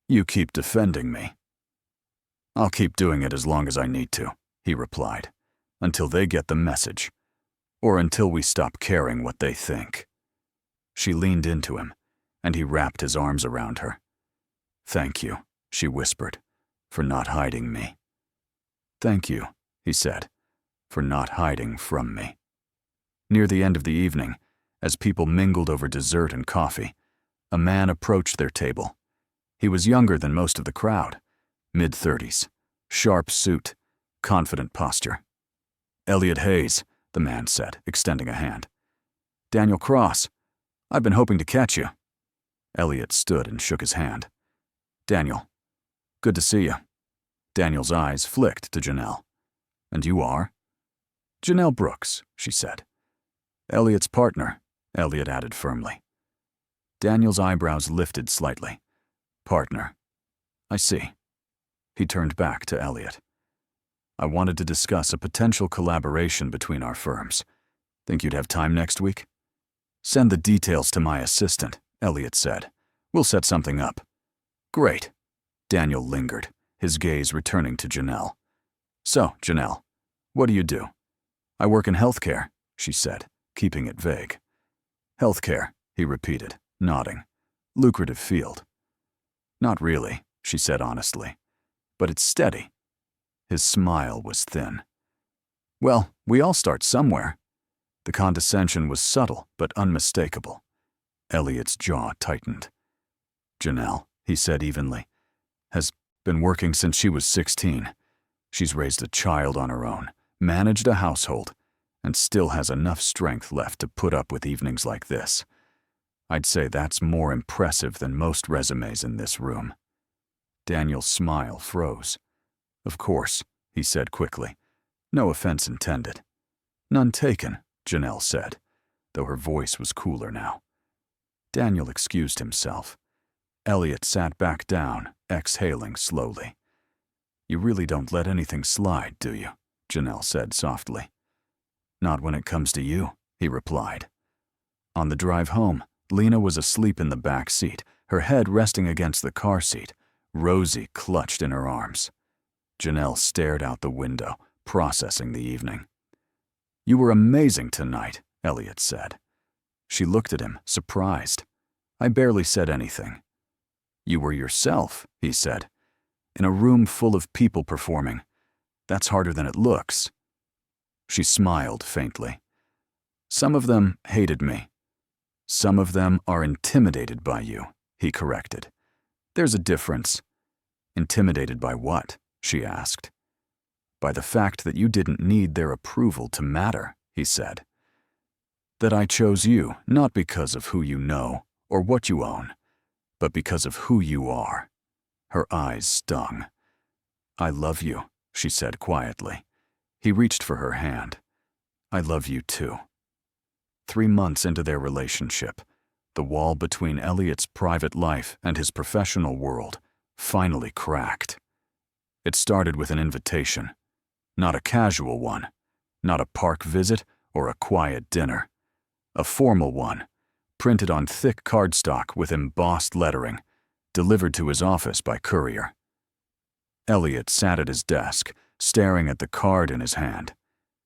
You keep defending me. I'll keep doing it as long as I need to, he replied. Until they get the message. Or until we stop caring what they think. She leaned into him, and he wrapped his arms around her. Thank you, she whispered, for not hiding me. Thank you, he said, for not hiding from me. Near the end of the evening, as people mingled over dessert and coffee, a man approached their table. He was younger than most of the crowd, mid-30s, sharp suit, confident posture. Elliot Hayes, the man said, extending a hand. Daniel Cross, I've been hoping to catch you. Elliot stood and shook his hand. Daniel, good to see you. Daniel's eyes flicked to Janelle. And you are? Janelle Brooks, she said. Elliot's partner, Elliot added firmly. Daniel's eyebrows lifted slightly. Partner. I see. He turned back to Elliot. I wanted to discuss a potential collaboration between our firms. Think you'd have time next week? Send the details to my assistant, Elliot said. We'll set something up. Great. Daniel lingered, his gaze returning to Janelle. So, Janelle, what do you do? I work in healthcare, she said, keeping it vague. Healthcare, he repeated, nodding. Lucrative field. Not really, she said honestly. But it's steady. His smile was thin. Well, we all start somewhere. The condescension was subtle but unmistakable. Elliot's jaw tightened. Janelle, he said evenly, has been working since she was 16. She's raised a child on her own, managed a household, and still has enough strength left to put up with evenings like this. I'd say that's more impressive than most resumes in this room. Daniel's smile froze. Of course, he said quickly. No offense intended. None taken, Janelle said, though her voice was cooler now. Daniel excused himself. Elliot sat back down, exhaling slowly. You really don't let anything slide, do you? Janelle said softly. Not when it comes to you, he replied. On the drive home, Lena was asleep in the back seat, her head resting against the car seat, Rosie clutched in her arms. Janelle stared out the window, processing the evening. You were amazing tonight, Elliot said. She looked at him, surprised. I barely said anything. You were yourself, he said. In a room full of people performing. That's harder than it looks. She smiled faintly. Some of them hated me. Some of them are intimidated by you, he corrected. There's a difference. Intimidated by what? She asked. By the fact that you didn't need their approval to matter, he said. That I chose you not because of who you know or what you own, but because of who you are. Her eyes stung. I love you, she said quietly. He reached for her hand. I love you too. 3 months into their relationship, the wall between Elliot's private life and his professional world finally cracked. It started with an invitation. Not a casual one, not a park visit or a quiet dinner. A formal one, printed on thick cardstock with embossed lettering, delivered to his office by courier. Elliot sat at his desk, staring at the card in his hand.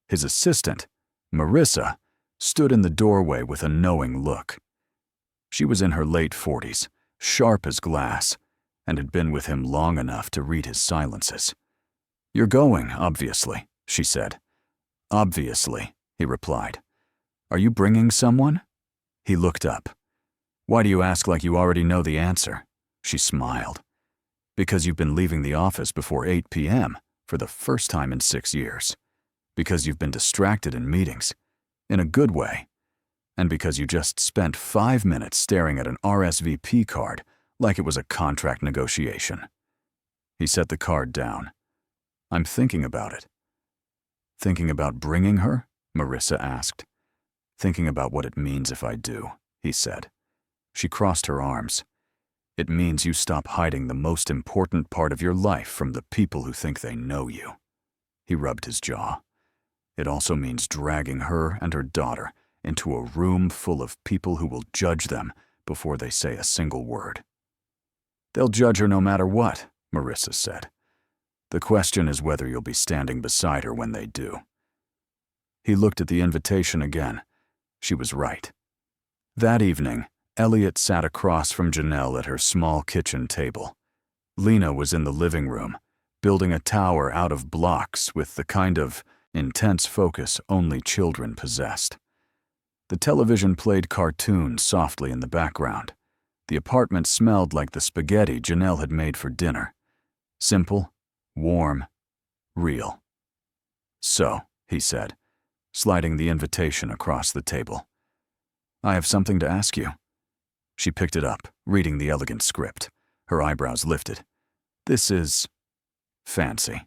His assistant, Marissa, stood in the doorway with a knowing look. She was in her late 40s, sharp as glass, and had been with him long enough to read his silences. "You're going, obviously," she said. "Obviously," he replied. "Are you bringing someone?" He looked up. "Why do you ask like you already know the answer?" She smiled. "Because you've been leaving the office before 8 p.m. for the first time in 6 years. Because you've been distracted in meetings, in a good way. And because you just spent 5 minutes staring at an RSVP card like it was a contract negotiation." He set the card down. "I'm thinking about it." "Thinking about bringing her?" Marissa asked. "Thinking about what it means if I do," he said. She crossed her arms. "It means you stop hiding the most important part of your life from the people who think they know you." He rubbed his jaw. "It also means dragging her and her daughter into a room full of people who will judge them before they say a single word." "They'll judge her no matter what," Marissa said. "The question is whether you'll be standing beside her when they do." He looked at the invitation again. She was right. That evening, Elliot sat across from Janelle at her small kitchen table. Lena was in the living room, building a tower out of blocks with the kind of intense focus only children possessed. The television played cartoons softly in the background. The apartment smelled like the spaghetti Janelle had made for dinner. Simple, warm, real. "So," he said, sliding the invitation across the table. "I have something to ask you." She picked it up, reading the elegant script, her eyebrows lifted. "This is fancy."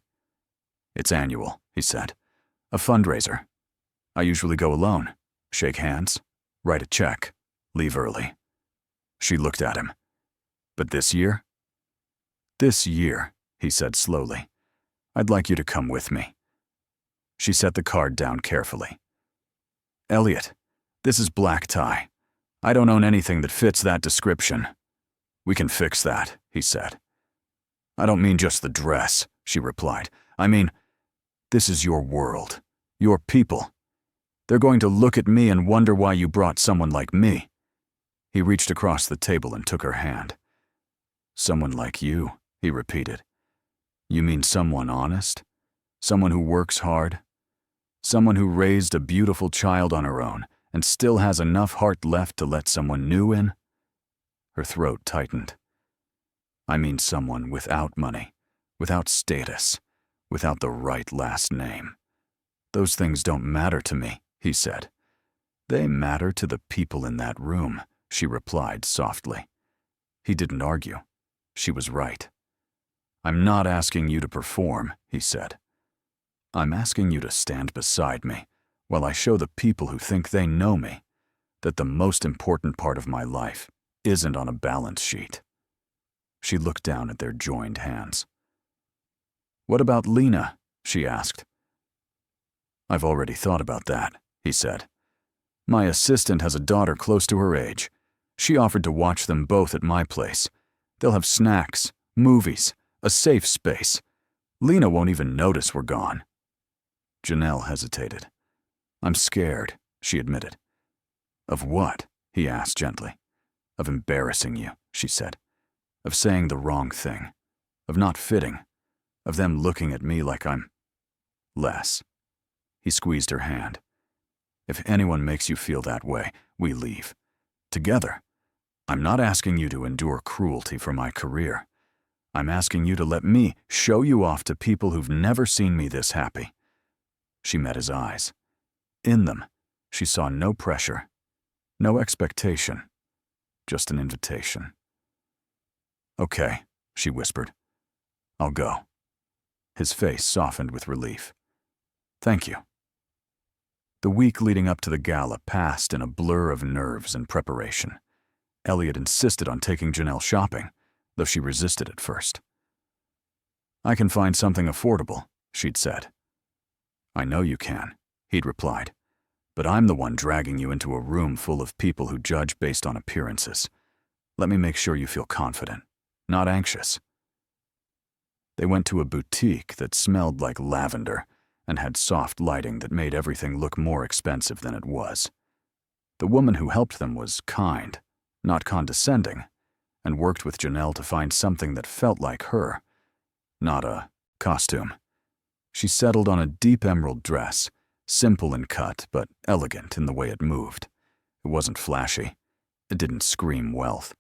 "It's annual," he said. "A fundraiser. I usually go alone, shake hands, write a check, leave early." She looked at him. "But this year?" "This year," he said slowly, "I'd like you to come with me." She set the card down carefully. "Elliot, this is black tie. I don't own anything that fits that description." "We can fix that," he said. "I don't mean just the dress," she replied. "I mean, this is your world, your people. They're going to look at me and wonder why you brought someone like me." He reached across the table and took her hand. "Someone like you," he repeated. "You mean someone honest? Someone who works hard? Someone who raised a beautiful child on her own and still has enough heart left to let someone new in?" Her throat tightened. "I mean someone without money, without status, without the right last name. Those things don't matter to me," he said. "They matter to the people in that room," she replied softly. He didn't argue. She was right. "I'm not asking you to perform," he said. "I'm asking you to stand beside me while I show the people who think they know me that the most important part of my life isn't on a balance sheet." She looked down at their joined hands. "What about Lena?" she asked. "I've already thought about that," he said. "My assistant has a daughter close to her age. She offered to watch them both at my place. They'll have snacks, movies, a safe space. Lena won't even notice we're gone." Janelle hesitated. "I'm scared," she admitted. "Of what?" he asked gently. "Of embarrassing you," she said. "Of saying the wrong thing. Of not fitting. Of them looking at me like I'm less." He squeezed her hand. "If anyone makes you feel that way, we leave. Together. I'm not asking you to endure cruelty for my career. I'm asking you to let me show you off to people who've never seen me this happy." She met his eyes. In them, she saw no pressure, no expectation, just an invitation. "Okay," she whispered. "I'll go." His face softened with relief. "Thank you." The week leading up to the gala passed in a blur of nerves and preparation. Elliot insisted on taking Janelle shopping, though she resisted at first. "I can find something affordable," she'd said. I know you can, he'd replied. But I'm the one dragging you into a room full of people who judge based on appearances. Let me make sure you feel confident, not anxious. They went to a boutique that smelled like lavender and had soft lighting that made everything look more expensive than it was. The woman who helped them was kind, not condescending, and worked with Janelle to find something that felt like her, not a costume. She settled on a deep emerald dress, simple in cut but elegant in the way it moved. It wasn't flashy. It didn't scream wealth.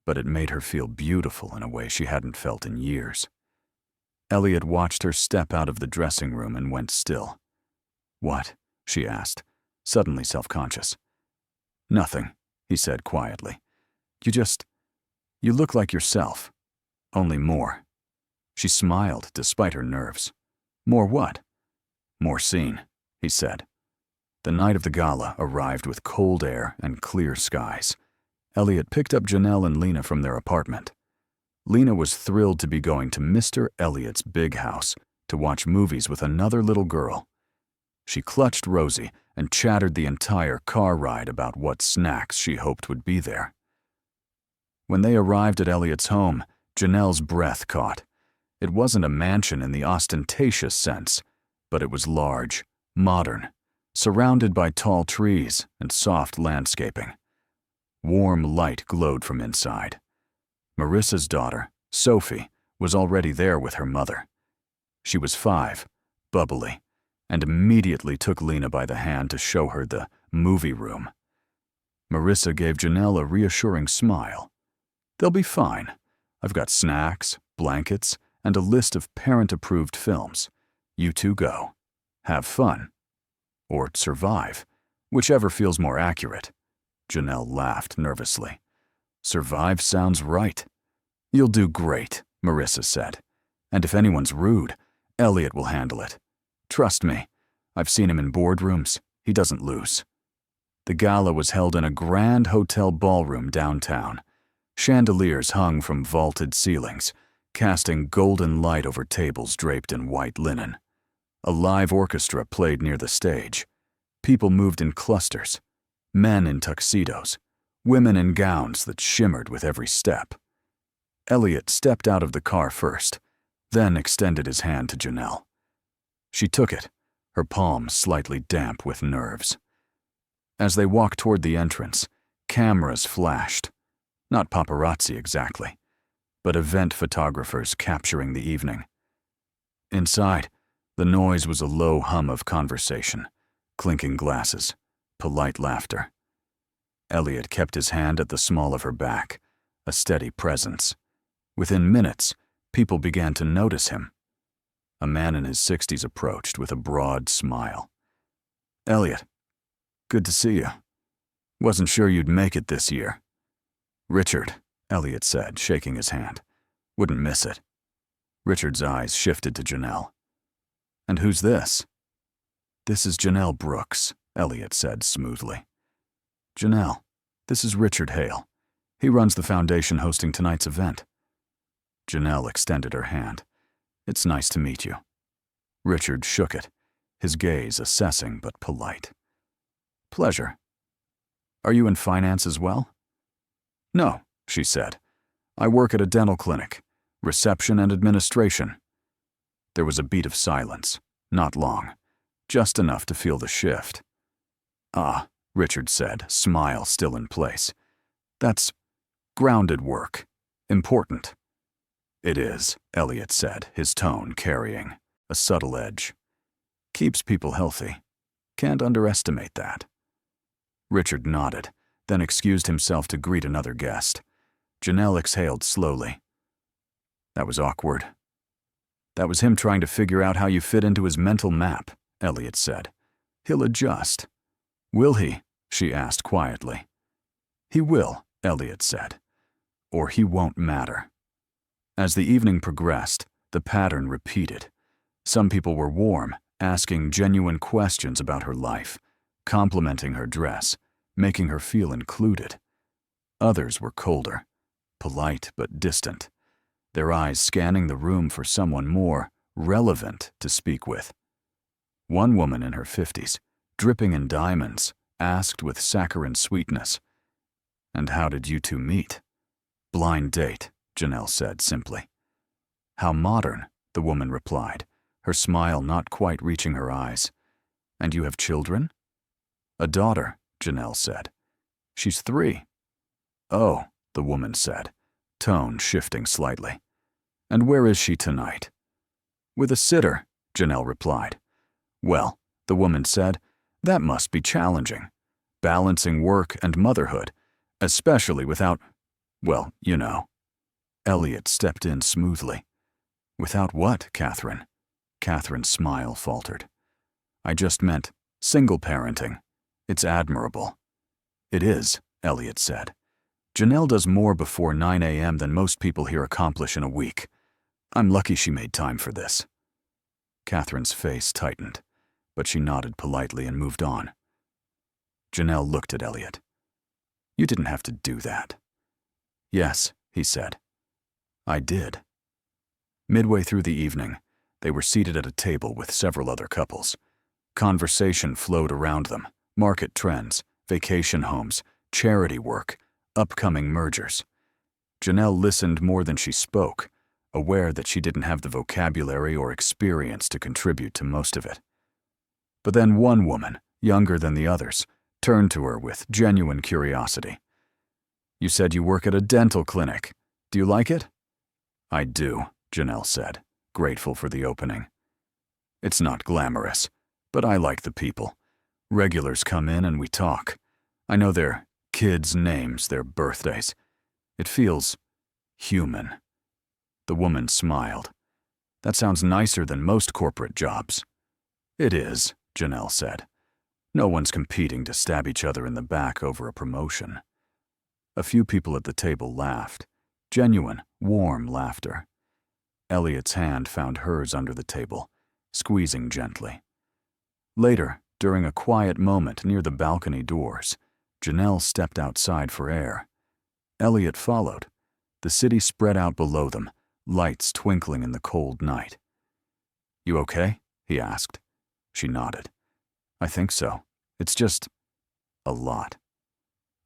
But it made her feel beautiful in a way she hadn't felt in years. Elliot watched her step out of the dressing room and went still. "What?" she asked, suddenly self-conscious. "Nothing," he said quietly. You look like yourself. Only more." She smiled despite her nerves. "More what?" "More seen," he said. The night of the gala arrived with cold air and clear skies. Elliot picked up Janelle and Lena from their apartment. Lena was thrilled to be going to Mr. Elliot's big house to watch movies with another little girl. She clutched Rosie and chattered the entire car ride about what snacks she hoped would be there. When they arrived at Elliot's home, Janelle's breath caught. It wasn't a mansion in the ostentatious sense, but it was large, modern, surrounded by tall trees and soft landscaping. Warm light glowed from inside. Marissa's daughter, Sophie, was already there with her mother. She was 5, bubbly, and immediately took Lena by the hand to show her the movie room. Marissa gave Janelle a reassuring smile. "They'll be fine. I've got snacks, blankets, and a list of parent-approved films. You two go. Have fun. Or survive, whichever feels more accurate." Janelle laughed nervously. "Survive sounds right." "You'll do great," Marissa said. "And if anyone's rude, Elliot will handle it. Trust me, I've seen him in boardrooms. He doesn't lose." The gala was held in a grand hotel ballroom downtown. Chandeliers hung from vaulted ceilings, casting golden light over tables draped in white linen. A live orchestra played near the stage. People moved in clusters, men in tuxedos, women in gowns that shimmered with every step. Elliot stepped out of the car first, then extended his hand to Janelle. She took it, her palm slightly damp with nerves. As they walked toward the entrance, cameras flashed. Not paparazzi exactly, but event photographers capturing the evening. Inside, the noise was a low hum of conversation, clinking glasses, polite laughter. Elliot kept his hand at the small of her back, a steady presence. Within minutes, people began to notice him. A man in his 60s approached with a broad smile. "Elliot, good to see you. Wasn't sure you'd make it this year." "Richard," Elliot said, shaking his hand. "Wouldn't miss it." Richard's eyes shifted to Janelle. "And who's this?" "This is Janelle Brooks," Elliot said smoothly. "Janelle, this is Richard Hale. He runs the foundation hosting tonight's event." Janelle extended her hand. "It's nice to meet you." Richard shook it, his gaze assessing but polite. "Pleasure. Are you in finance as well?" "No," she said. "I work at a dental clinic, reception and administration." There was a beat of silence, not long, just enough to feel the shift. "Ah," Richard said, smile still in place. "That's grounded work. Important." "It is," Elliot said, his tone carrying a subtle edge. "Keeps people healthy. Can't underestimate that." Richard nodded, then excused himself to greet another guest. Janelle exhaled slowly. "That was awkward." "That was him trying to figure out how you fit into his mental map," Elliot said. "He'll adjust." "Will he?" she asked quietly. "He will," Elliot said. "Or he won't matter." As the evening progressed, the pattern repeated. Some people were warm, asking genuine questions about her life, complimenting her dress, making her feel included. Others were colder, polite but distant, their eyes scanning the room for someone more relevant to speak with. One woman in her 50s, dripping in diamonds, asked with saccharine sweetness, "And how did you two meet?" "Blind date," Janelle said simply. "How modern," the woman replied, her smile not quite reaching her eyes. "And you have children?" "A daughter," Janelle said. "She's 3. "Oh," the woman said, tone shifting slightly. "And where is she tonight?" "With a sitter," Janelle replied. "Well," the woman said, "that must be challenging. Balancing work and motherhood, especially without, well, you know." Elliot stepped in smoothly. "Without what, Catherine?" Catherine's smile faltered. "I just meant single parenting. It's admirable." "It is," Elliot said. "Janelle does more before 9 a.m. than most people here accomplish in a week. I'm lucky she made time for this." Catherine's face tightened, but she nodded politely and moved on. Janelle looked at Elliot. "You didn't have to do that." "Yes," he said. "I did." Midway through the evening, they were seated at a table with several other couples. Conversation flowed around them: market trends, vacation homes, charity work, upcoming mergers. Janelle listened more than she spoke, aware that she didn't have the vocabulary or experience to contribute to most of it. But then one woman, younger than the others, turned to her with genuine curiosity. "You said you work at a dental clinic. Do you like it?" "I do," Janelle said, grateful for the opening. "It's not glamorous, but I like the people. Regulars come in and we talk. I know their kids' names, their birthdays. It feels human." The woman smiled. "That sounds nicer than most corporate jobs." "It is," Janelle said. "No one's competing to stab each other in the back over a promotion." A few people at the table laughed. Genuine, warm laughter. Elliot's hand found hers under the table, squeezing gently. Later, during a quiet moment near the balcony doors, Janelle stepped outside for air. Elliot followed. The city spread out below them, lights twinkling in the cold night. "You okay?" he asked. She nodded. "I think so. It's just a lot."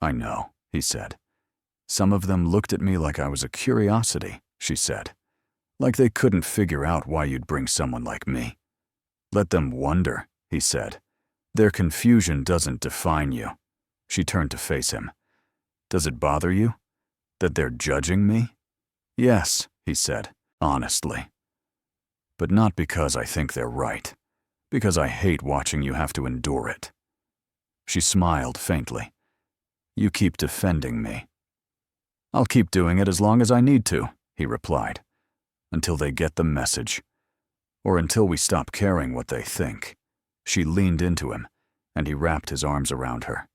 "I know," he said. "Some of them looked at me like I was a curiosity," she said. "Like they couldn't figure out why you'd bring someone like me." "Let them wonder," he said. "Their confusion doesn't define you." She turned to face him. "Does it bother you? That they're judging me?" "Yes," he said, honestly. "But not because I think they're right. Because I hate watching you have to endure it." She smiled faintly. "You keep defending me." "I'll keep doing it as long as I need to," he replied. "Until they get the message. Or until we stop caring what they think." She leaned into him, and he wrapped his arms around her.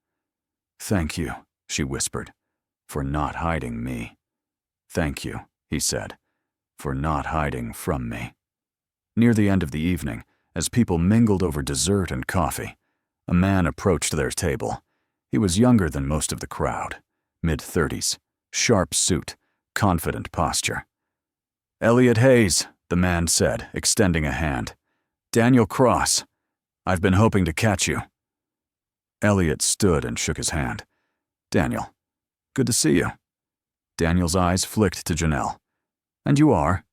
"Thank you," she whispered, "for not hiding me." "Thank you," he said, "for not hiding from me." Near the end of the evening, as people mingled over dessert and coffee, a man approached their table. He was younger than most of the crowd, mid-30s, sharp suit, confident posture. "Elliot Hayes," the man said, extending a hand. "Daniel Cross. I've been hoping to catch you." Elliot stood and shook his hand. "Daniel, good to see you." Daniel's eyes flicked to Janelle. "And you are?"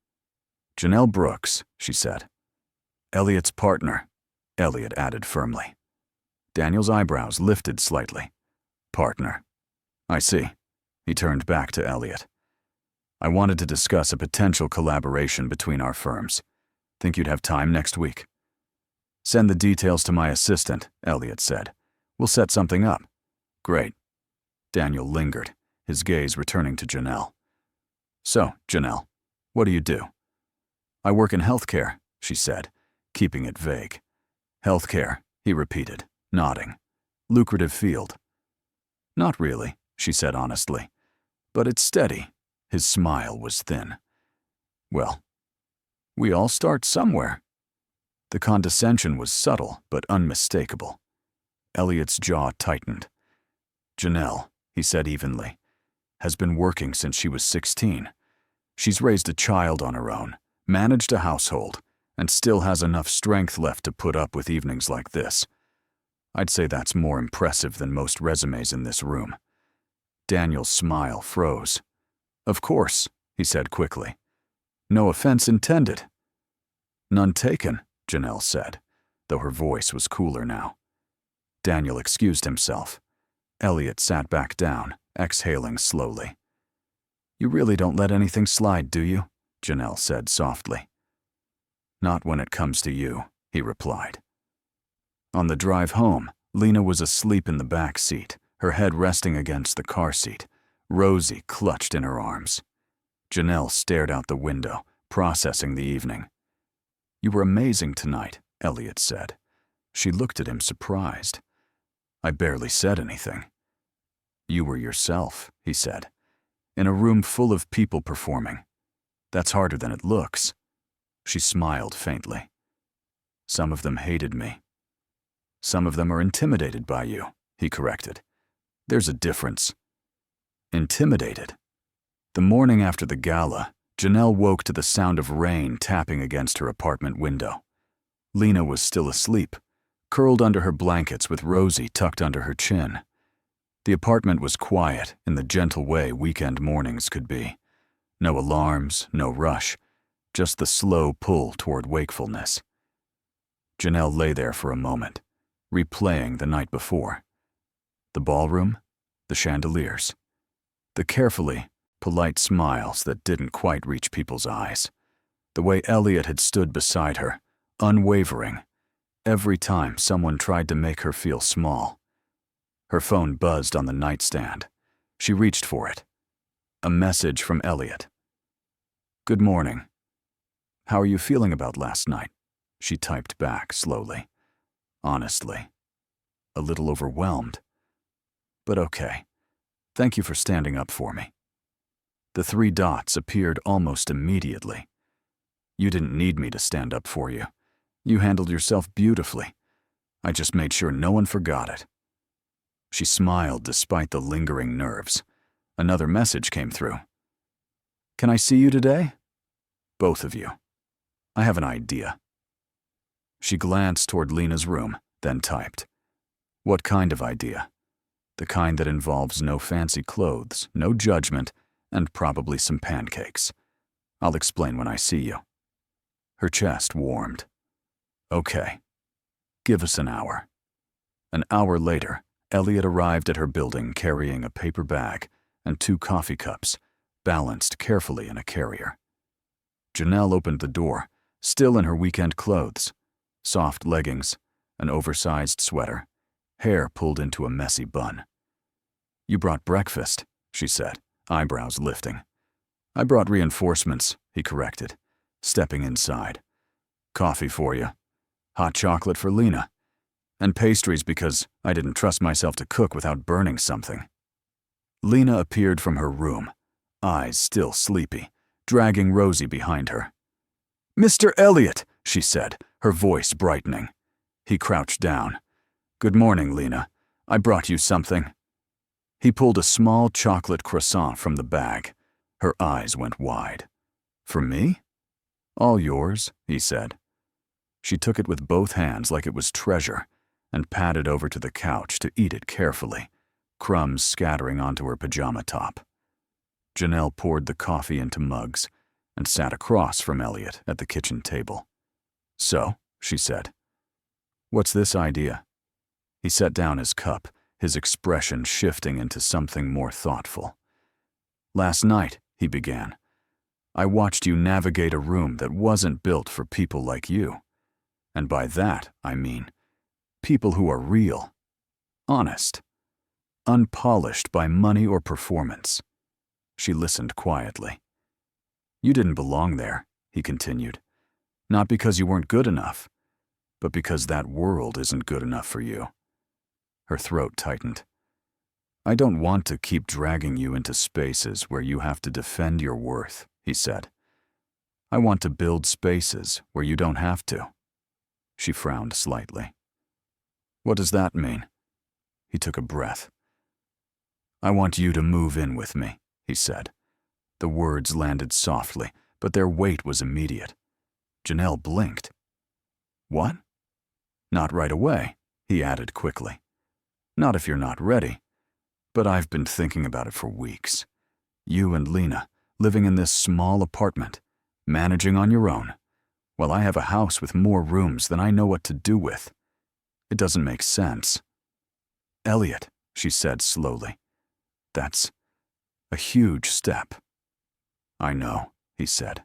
"Janelle Brooks," she said. "Elliot's partner," Elliot added firmly. Daniel's eyebrows lifted slightly. "Partner. I see." He turned back to Elliot. "I wanted to discuss a potential collaboration between our firms. Think you'd have time next week?" "Send the details to my assistant," Elliot said. "We'll set something up." "Great." Daniel lingered, his gaze returning to Janelle. "So, Janelle, what do you do?" "I work in healthcare," she said, keeping it vague. "Healthcare," he repeated, nodding. "Lucrative field." "Not really," she said honestly. "But it's steady." His smile was thin. "Well, we all start somewhere." The condescension was subtle but unmistakable. Elliot's jaw tightened. "Janelle," he said evenly, "has been working since she was 16. She's raised a child on her own, managed a household, and still has enough strength left to put up with evenings like this. I'd say that's more impressive than most resumes in this room. Daniel's smile froze. Of course, he said quickly. No offense intended. None taken, Janelle said, though her voice was cooler now. Daniel excused himself. Elliot sat back down, exhaling slowly. You really don't let anything slide, do you? Janelle said softly. Not when it comes to you, he replied. On the drive home, Lena was asleep in the back seat, her head resting against the car seat, Rosie clutched in her arms. Janelle stared out the window, processing the evening. You were amazing tonight, Elliot said. She looked at him surprised. I barely said anything. You were yourself, he said, in a room full of people performing. That's harder than it looks. She smiled faintly. Some of them hated me. Some of them are intimidated by you, he corrected. There's a difference. Intimidated. The morning after the gala, Janelle woke to the sound of rain tapping against her apartment window. Lena was still asleep, curled under her blankets with Rosie tucked under her chin. The apartment was quiet in the gentle way weekend mornings could be. No alarms, no rush, just the slow pull toward wakefulness. Janelle lay there for a moment, replaying the night before. The ballroom, the chandeliers, the carefully polite smiles that didn't quite reach people's eyes, the way Elliot had stood beside her, unwavering, every time someone tried to make her feel small. Her phone buzzed on the nightstand. She reached for it. A message from Elliot. Good morning. How are you feeling about last night? She typed back slowly. Honestly, a little overwhelmed. But okay. Thank you for standing up for me. The 3 dots appeared almost immediately. You didn't need me to stand up for you. You handled yourself beautifully. I just made sure no one forgot it. She smiled despite the lingering nerves. Another message came through. Can I see you today? Both of you. I have an idea. She glanced toward Lena's room, then typed. What kind of idea? The kind that involves no fancy clothes, no judgment, and probably some pancakes. I'll explain when I see you. Her chest warmed. Okay. Give us an hour. An hour later, Elliot arrived at her building carrying a paper bag and 2 coffee cups, balanced carefully in a carrier. Janelle opened the door, still in her weekend clothes, soft leggings, an oversized sweater, hair pulled into a messy bun. You brought breakfast, she said, eyebrows lifting. I brought reinforcements, he corrected, stepping inside. Coffee for you. Hot chocolate for Lena. And pastries because I didn't trust myself to cook without burning something. Lena appeared from her room, eyes still sleepy, dragging Rosie behind her. Mr. Elliot, she said, her voice brightening. He crouched down. Good morning, Lena. I brought you something. He pulled a small chocolate croissant from the bag. Her eyes went wide. For me? All yours, he said. She took it with both hands like it was treasure and padded over to the couch to eat it carefully, crumbs scattering onto her pajama top. Janelle poured the coffee into mugs and sat across from Elliot at the kitchen table. So, she said, what's this idea? He set down his cup, his expression shifting into something more thoughtful. Last night, he began, I watched you navigate a room that wasn't built for people like you. And by that, I mean people who are real, honest, unpolished by money or performance. She listened quietly. You didn't belong there, he continued. Not because you weren't good enough, but because that world isn't good enough for you. Her throat tightened. I don't want to keep dragging you into spaces where you have to defend your worth, he said. I want to build spaces where you don't have to. She frowned slightly. What does that mean? He took a breath. I want you to move in with me, he said. The words landed softly, but their weight was immediate. Janelle blinked. What? Not right away, he added quickly. Not if you're not ready. But I've been thinking about it for weeks. You and Lena, living in this small apartment, managing on your own, while I have a house with more rooms than I know what to do with. It doesn't make sense. Elliot, she said slowly, that's a huge step. I know, he said.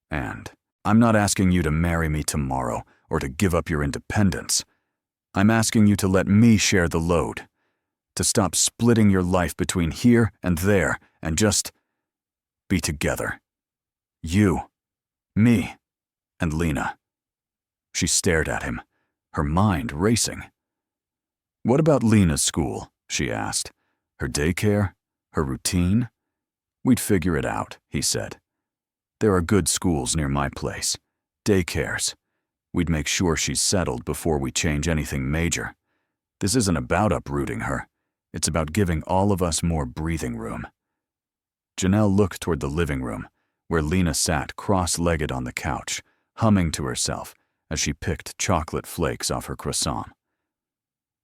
And I'm not asking you to marry me tomorrow or to give up your independence. I'm asking you to let me share the load, to stop splitting your life between here and there and just be together. You, me, and Lena. She stared at him, her mind racing. What about Lena's school? She asked. Her daycare? Her routine? We'd figure it out, he said. There are good schools near my place. Daycares. We'd make sure she's settled before we change anything major. This isn't about uprooting her. It's about giving all of us more breathing room. Janelle looked toward the living room, where Lena sat cross-legged on the couch, humming to herself as she picked chocolate flakes off her croissant.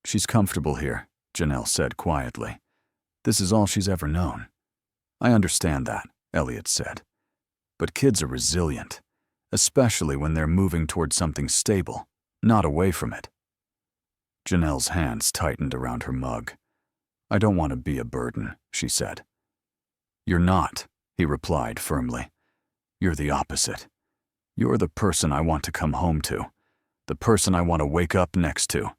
She's comfortable here, Janelle said quietly. This is all she's ever known. I understand that, Elliot said. But kids are resilient, especially when they're moving toward something stable, not away from it. Janelle's hands tightened around her mug. I don't want to be a burden, she said. You're not, he replied firmly. You're the opposite. You're the person I want to come home to, the person I want to wake up next to,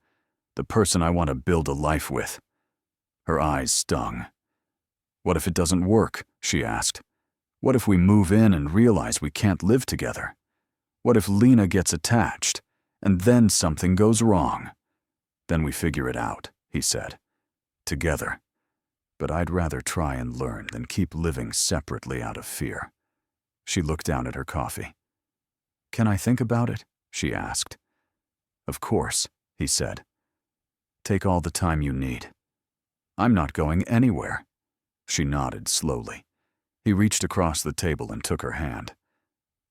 the person I want to build a life with. Her eyes stung. What if it doesn't work? She asked. What if we move in and realize we can't live together? What if Lena gets attached, and then something goes wrong? Then we figure it out, he said. Together. But I'd rather try and learn than keep living separately out of fear. She looked down at her coffee. Can I think about it? She asked. Of course, he said. Take all the time you need. I'm not going anywhere. She nodded slowly. He reached across the table and took her hand.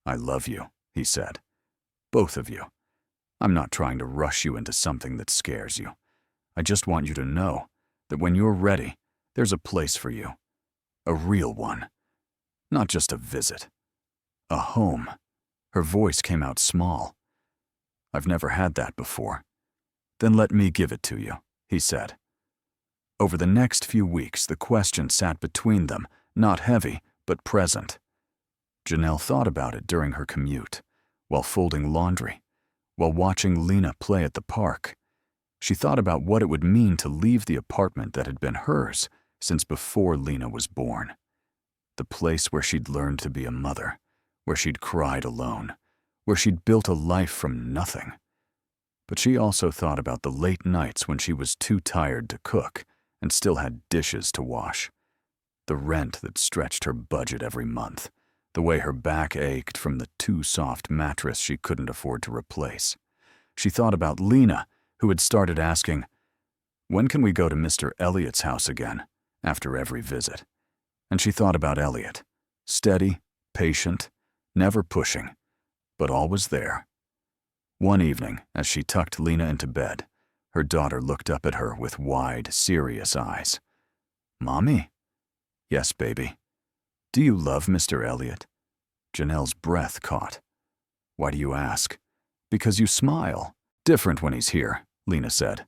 I love you, he said. Both of you. I'm not trying to rush you into something that scares you. I just want you to know that when you're ready, there's a place for you. A real one. Not just a visit. A home. Her voice came out small. I've never had that before. Then let me give it to you, he said. Over the next few weeks, the question sat between them, not heavy, but present. Janelle thought about it during her commute, while folding laundry, while watching Lena play at the park. She thought about what it would mean to leave the apartment that had been hers since before Lena was born. The place where she'd learned to be a mother, where she'd cried alone, where she'd built a life from nothing. But she also thought about the late nights when she was too tired to cook and still had dishes to wash. The rent that stretched her budget every month, the way her back ached from the too soft mattress she couldn't afford to replace. She thought about Lena, who had started asking, when can we go to Mr. Elliot's house again, after every visit? And she thought about Elliot, steady, patient, never pushing, but always there. One evening, as she tucked Lena into bed, her daughter looked up at her with wide, serious eyes. Mommy? Yes, baby. Do you love Mr. Elliot? Janelle's breath caught. Why do you ask? Because you smile. Different when he's here, Lena said.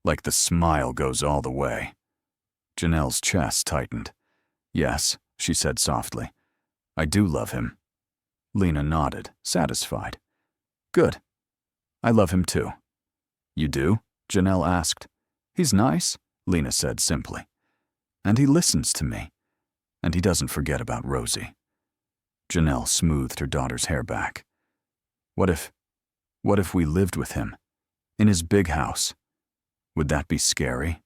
Like the smile goes all the way. Janelle's chest tightened. Yes, she said softly. I do love him. Lena nodded, satisfied. Good. I love him too. You do? Janelle asked. He's nice, Lena said simply. And he listens to me. And he doesn't forget about Rosie. Janelle smoothed her daughter's hair back. What if we lived with him? In his big house? Would that be scary?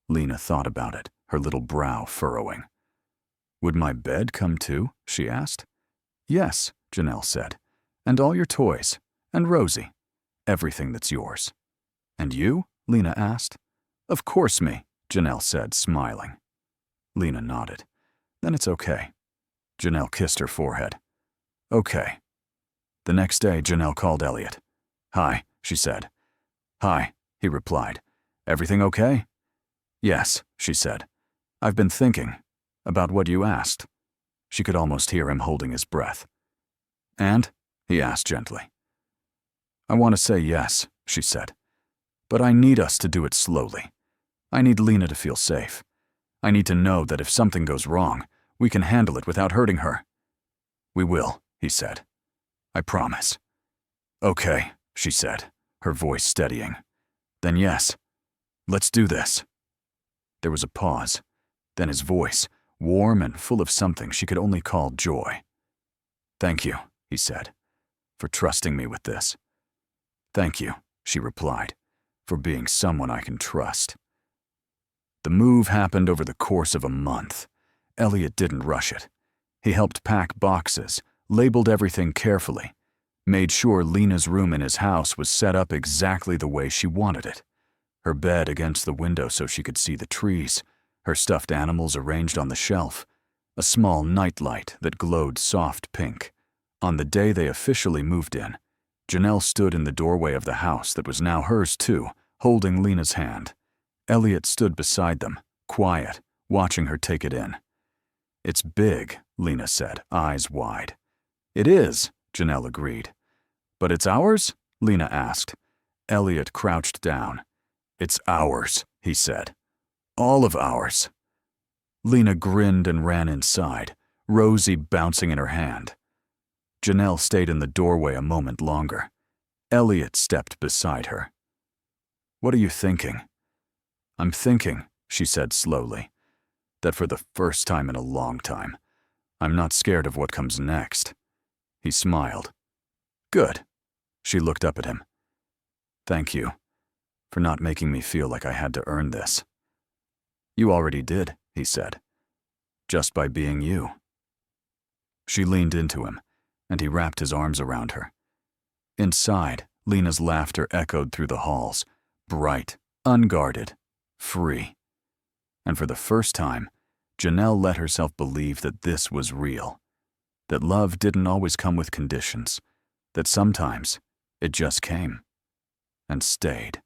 Lena thought about it, her little brow furrowing. Would my bed come too? She asked. Yes, Janelle said. And all your toys. And Rosie. Everything that's yours. And you? Lena asked. Of course me, Janelle said, smiling. Lena nodded. Then it's okay. Janelle kissed her forehead. Okay. The next day, Janelle called Elliot. "Hi," she said. "Hi," he replied. "Everything okay?" "Yes," she said. "I've been thinking about what you asked." She could almost hear him holding his breath. "And?" he asked gently. "I want to say yes," she said. "But I need us to do it slowly. I need Lena to feel safe. I need to know that if something goes wrong, we can handle it without hurting her." "We will," he said. "I promise." "Okay," she said, her voice steadying. "Then yes, let's do this." There was a pause, then his voice, warm and full of something she could only call joy. "Thank you," he said, "for trusting me with this." "Thank you," she replied, "for being someone I can trust." The move happened over the course of a month. Elliot didn't rush it. He helped pack boxes, labeled everything carefully, made sure Lena's room in his house was set up exactly the way she wanted it. Her bed against the window so she could see the trees, her stuffed animals arranged on the shelf, a small nightlight that glowed soft pink. On the day they officially moved in, Janelle stood in the doorway of the house that was now hers too, holding Lena's hand. Elliot stood beside them, quiet, watching her take it in. "It's big," Lena said, eyes wide. "It is," Janelle agreed. "But it's ours?" Lena asked. Elliot crouched down. "It's ours," he said. "All of ours." Lena grinned and ran inside, Rosie bouncing in her hand. Janelle stayed in the doorway a moment longer. Elliot stepped beside her. "What are you thinking?" "I'm thinking," she said slowly, "that for the first time in a long time, I'm not scared of what comes next." He smiled. "Good." She looked up at him. "Thank you for not making me feel like I had to earn this." "You already did," he said, "just by being you." She leaned into him, and he wrapped his arms around her. Inside, Lena's laughter echoed through the halls, bright, unguarded, free. And for the first time, Janelle let herself believe that this was real, that love didn't always come with conditions, that sometimes it just came and stayed.